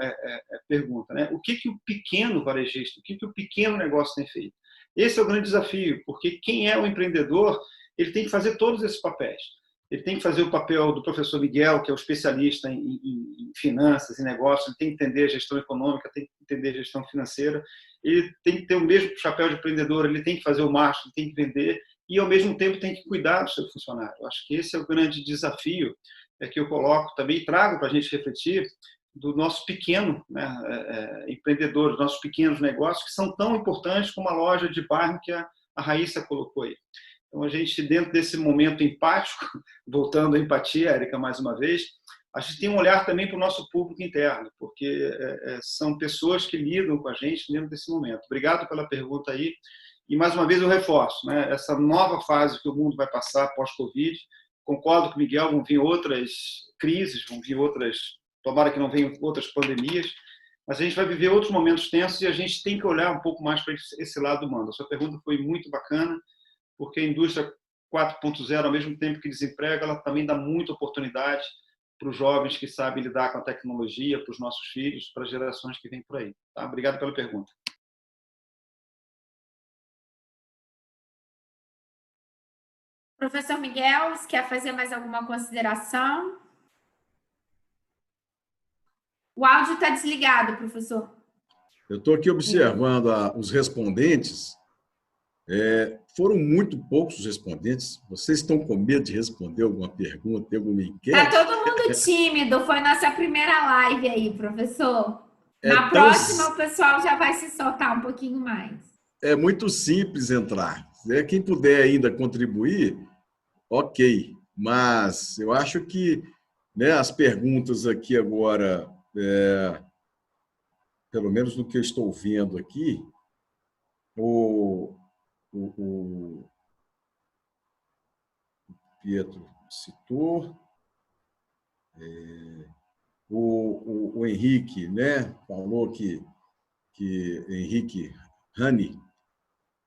pergunta, né? O que o pequeno varejista, o que o pequeno negócio tem feito? Esse é o grande desafio, porque quem é o empreendedor, ele tem que fazer todos esses papéis. Ele tem que fazer o papel do professor Miguel, que é o especialista em finanças, em negócios, ele tem que entender a gestão econômica, tem que entender a gestão financeira, ele tem que ter o mesmo chapéu de empreendedor, ele tem que fazer o marketing, tem que vender, e ao mesmo tempo tem que cuidar do seu funcionário. Eu acho que esse é o grande desafio que eu coloco também e trago para a gente refletir do nosso pequeno, né, empreendedor, dos nossos pequenos negócios, que são tão importantes como a loja de bairro que a Raíssa colocou aí. Então, a gente, dentro desse momento empático, voltando à empatia, Érica, mais uma vez, a gente tem um olhar também para o nosso público interno, porque são pessoas que lidam com a gente dentro desse momento. Obrigado pela pergunta aí. E, mais uma vez, eu reforço, né, essa nova fase que o mundo vai passar pós-Covid. Concordo com o Miguel, vão vir outras crises, vão vir outras, tomara que não venham outras pandemias, mas a gente vai viver outros momentos tensos e a gente tem que olhar um pouco mais para esse lado humano. A sua pergunta foi muito bacana, porque a indústria 4.0, ao mesmo tempo que desemprega, ela também dá muita oportunidade para os jovens que sabem lidar com a tecnologia, para os nossos filhos, para as gerações que vêm por aí. Tá? Obrigado pela pergunta. Professor Miguel, você quer fazer mais alguma consideração? O áudio está desligado, professor. Eu estou aqui observando os respondentes. Foram muito poucos os respondentes. Vocês estão com medo de responder alguma pergunta, alguma enquete? Está todo mundo tímido. Foi nossa primeira live aí, professor. Na próxima, o pessoal já vai se soltar um pouquinho mais. É muito simples entrar. Quem puder ainda contribuir, ok. Mas eu acho que, né, as perguntas aqui agora, pelo menos no que eu estou vendo aqui, o Pietro citou, o Henrique, né, falou que Henrique Rani,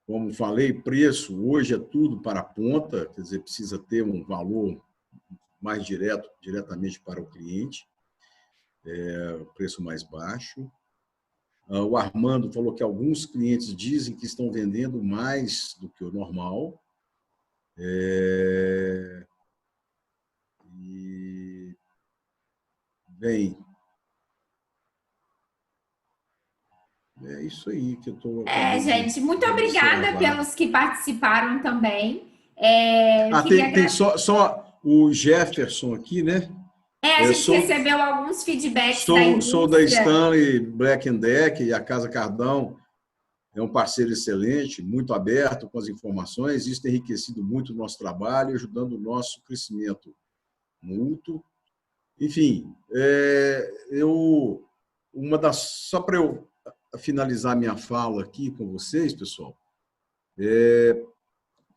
como falei, preço hoje é tudo para a ponta, quer dizer, precisa ter um valor mais diretamente para o cliente, preço mais baixo. O Armando falou que alguns clientes dizem que estão vendendo mais do que o normal. Bem, é isso aí que eu estou... gente, muito obrigada pelos que participaram também. Tem só o Jefferson aqui, né? A gente recebeu alguns feedbacks da indústria. Sou da Stanley Black & Decker e a Casa Cardão é um parceiro excelente, muito aberto com as informações. Isso tem enriquecido muito o nosso trabalho, ajudando o nosso crescimento mútuo. Enfim, só para eu finalizar minha fala aqui com vocês, pessoal,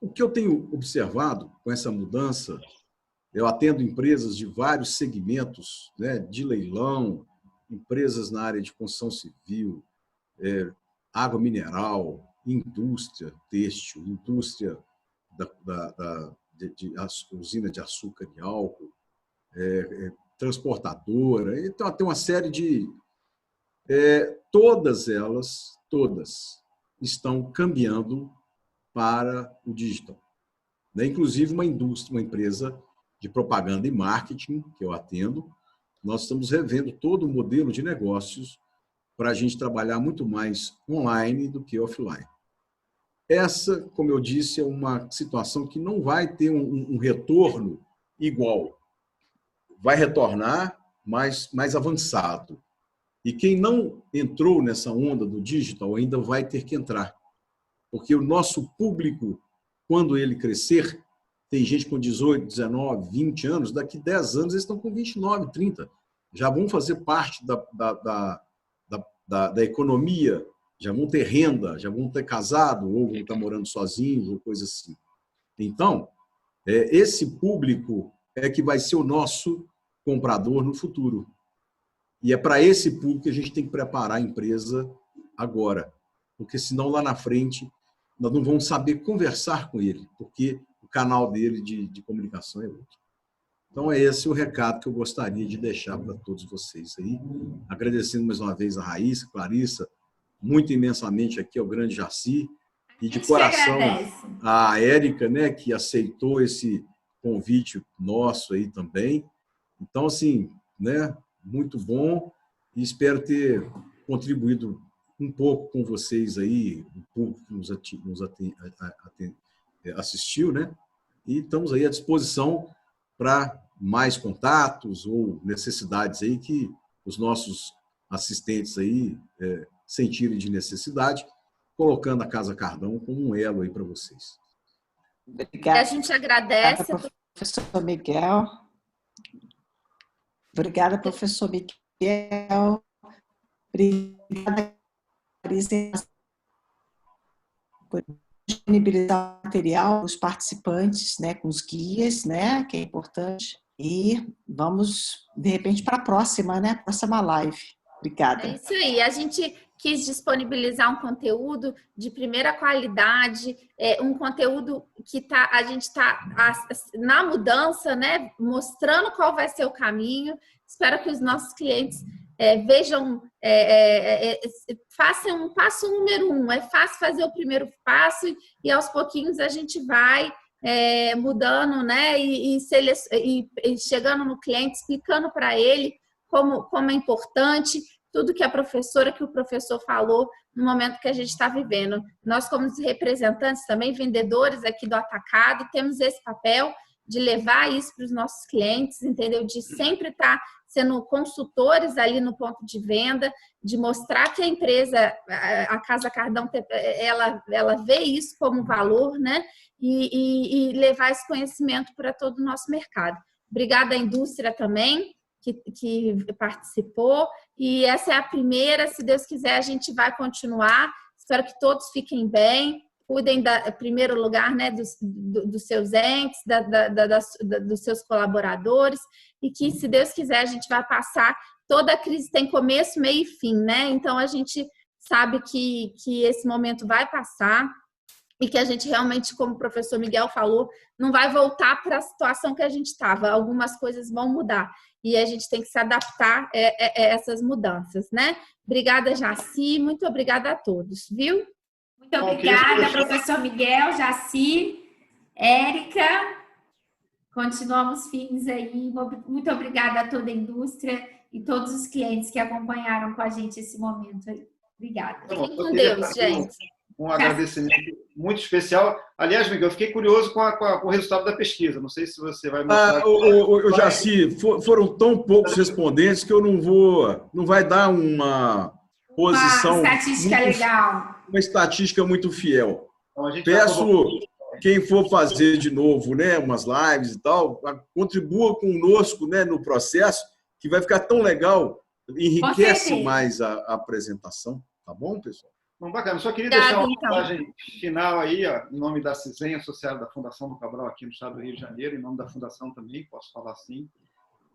o que eu tenho observado com essa mudança, eu atendo empresas de vários segmentos, né, de leilão, empresas na área de construção civil, água mineral, indústria têxtil, indústria de usina de açúcar e álcool, transportadora. Então, tem uma série de... todas elas, estão caminhando para o digital. Inclusive, uma empresa de propaganda e marketing, que eu atendo, nós estamos revendo todo o modelo de negócios para a gente trabalhar muito mais online do que offline. Essa, como eu disse, é uma situação que não vai ter um retorno igual. Vai retornar mais avançado. E quem não entrou nessa onda do digital ainda vai ter que entrar. Porque o nosso público, quando ele crescer, tem gente com 18, 19, 20 anos, daqui 10 anos eles estão com 29, 30. Já vão fazer parte da economia, já vão ter renda, já vão ter casado, ou vão estar morando sozinhos, ou coisa assim. Então, esse público é que vai ser o nosso comprador no futuro. E é para esse público que a gente tem que preparar a empresa agora. Porque senão, lá na frente, nós não vamos saber conversar com ele, porque o canal dele de comunicação é outro. Então, é esse o recado que eu gostaria de deixar para todos vocês aí. Agradecendo mais uma vez a Raíssa, Clarissa, muito imensamente aqui ao grande Jaci, e de coração a Érica, né, que aceitou esse convite nosso aí também. Então, assim, né, muito bom, e espero ter contribuído um pouco com vocês aí, o público que nos assistiu, né? E estamos aí à disposição para mais contatos ou necessidades aí que os nossos assistentes aí sentirem de necessidade, colocando a Casa Cardão como um elo aí para vocês. Obrigada. A gente agradece. Obrigada, professor Miguel. Obrigada, professor Miguel. Obrigada, Clarissa, por disponibilizar material os participantes, né, com os guias, né, que é importante. E vamos, de repente, para a próxima, né, próxima live. Obrigada. É isso aí. A gente quis disponibilizar um conteúdo de primeira qualidade, um conteúdo que a gente está na mudança, né, mostrando qual vai ser o caminho. Espero que os nossos clientes vejam, façam um passo número 1. É fácil fazer o primeiro passo e aos pouquinhos a gente vai mudando, né, e chegando no cliente, explicando para ele como é importante tudo que que o professor falou no momento que a gente está vivendo. Nós, como representantes também, vendedores aqui do Atacado, temos esse papel de levar isso para os nossos clientes, entendeu? De sempre estar sendo consultores ali no ponto de venda, de mostrar que a empresa, a Casa Cardão, ela vê isso como valor, né? E levar esse conhecimento para todo o nosso mercado. Obrigada à indústria também, que participou, e essa é a primeira. Se Deus quiser, a gente vai continuar. Espero que todos fiquem bem, cuidem, em primeiro lugar, né, dos seus entes, dos seus colaboradores, e que, se Deus quiser, a gente vai passar. Toda crise tem começo, meio e fim, né? Então, a gente sabe que esse momento vai passar e que a gente realmente, como o professor Miguel falou, não vai voltar para a situação que a gente estava. Algumas coisas vão mudar e a gente tem que se adaptar a essas mudanças, né? Obrigada, Jaci. Muito obrigada a todos, viu? Muito obrigada, professor Miguel, Jaci, Érica. Continuamos firmes aí. Muito obrigada a toda a indústria e todos os clientes que acompanharam com a gente esse momento aí. Obrigada. Fiquem com Deus, gente. Um agradecimento muito especial. Aliás, Miguel, eu fiquei curioso com o resultado da pesquisa. Não sei se você vai mostrar. Jaci, foram tão poucos respondentes que eu não vai dar uma posição... Uma estatística legal. Uma estatística muito fiel. Então, peço, quem for fazer de novo, né, umas lives e tal, contribua conosco, né, no processo, que vai ficar tão legal, enriquece mais a apresentação. tá bom, pessoal? Bom, bacana. Só queria Obrigada, deixar uma então. mensagem final aí, ó, em nome da CISEM, associada da Fundação do Cabral aqui no estado do Rio de Janeiro, em nome da Fundação também, posso falar assim.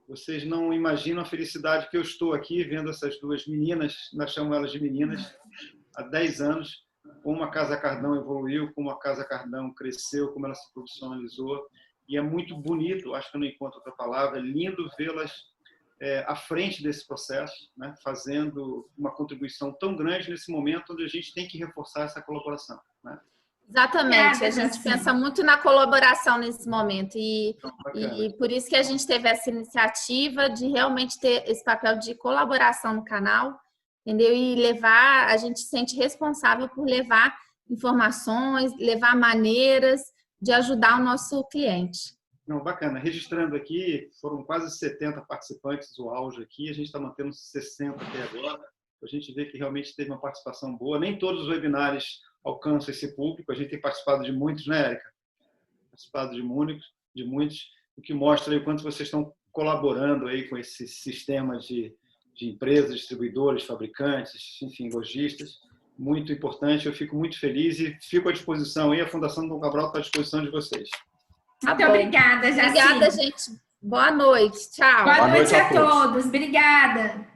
Vocês não imaginam a felicidade que eu estou aqui vendo essas duas meninas, nós chamamos elas de meninas, há 10 anos, como a Casa Cardão evoluiu, como a Casa Cardão cresceu, como ela se profissionalizou. E é muito bonito, acho que eu não encontro outra palavra, é lindo vê-las à frente desse processo, né, fazendo uma contribuição tão grande nesse momento onde a gente tem que reforçar essa colaboração, né? Exatamente, Obrigada, a gente Jaci. pensa muito na colaboração nesse momento e Bacana. por isso que a gente teve essa iniciativa de realmente ter esse papel de colaboração no canal, entendeu? E levar, a gente se sente responsável por levar informações, levar maneiras de ajudar o nosso cliente. Não, bacana. Registrando aqui, foram quase 70 participantes, o auge aqui, a gente está mantendo 60 até agora. A gente vê que realmente teve uma participação boa. Nem todos os webinários alcançam esse público. A gente tem participado de muitos, né, Érica? Participado de muitos, o que mostra aí o quanto vocês estão colaborando aí com esse sistema de empresas, distribuidores, fabricantes, enfim, lojistas. Muito importante, eu fico muito feliz e fico à disposição aí. A Fundação Dom Cabral está à disposição de vocês. Muito bom. obrigada, Jaci. Obrigada, gente. Boa noite. Tchau. Boa Boa noite noite a a todos. todos. Obrigada.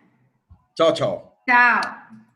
Tchau, tchau. Tchau.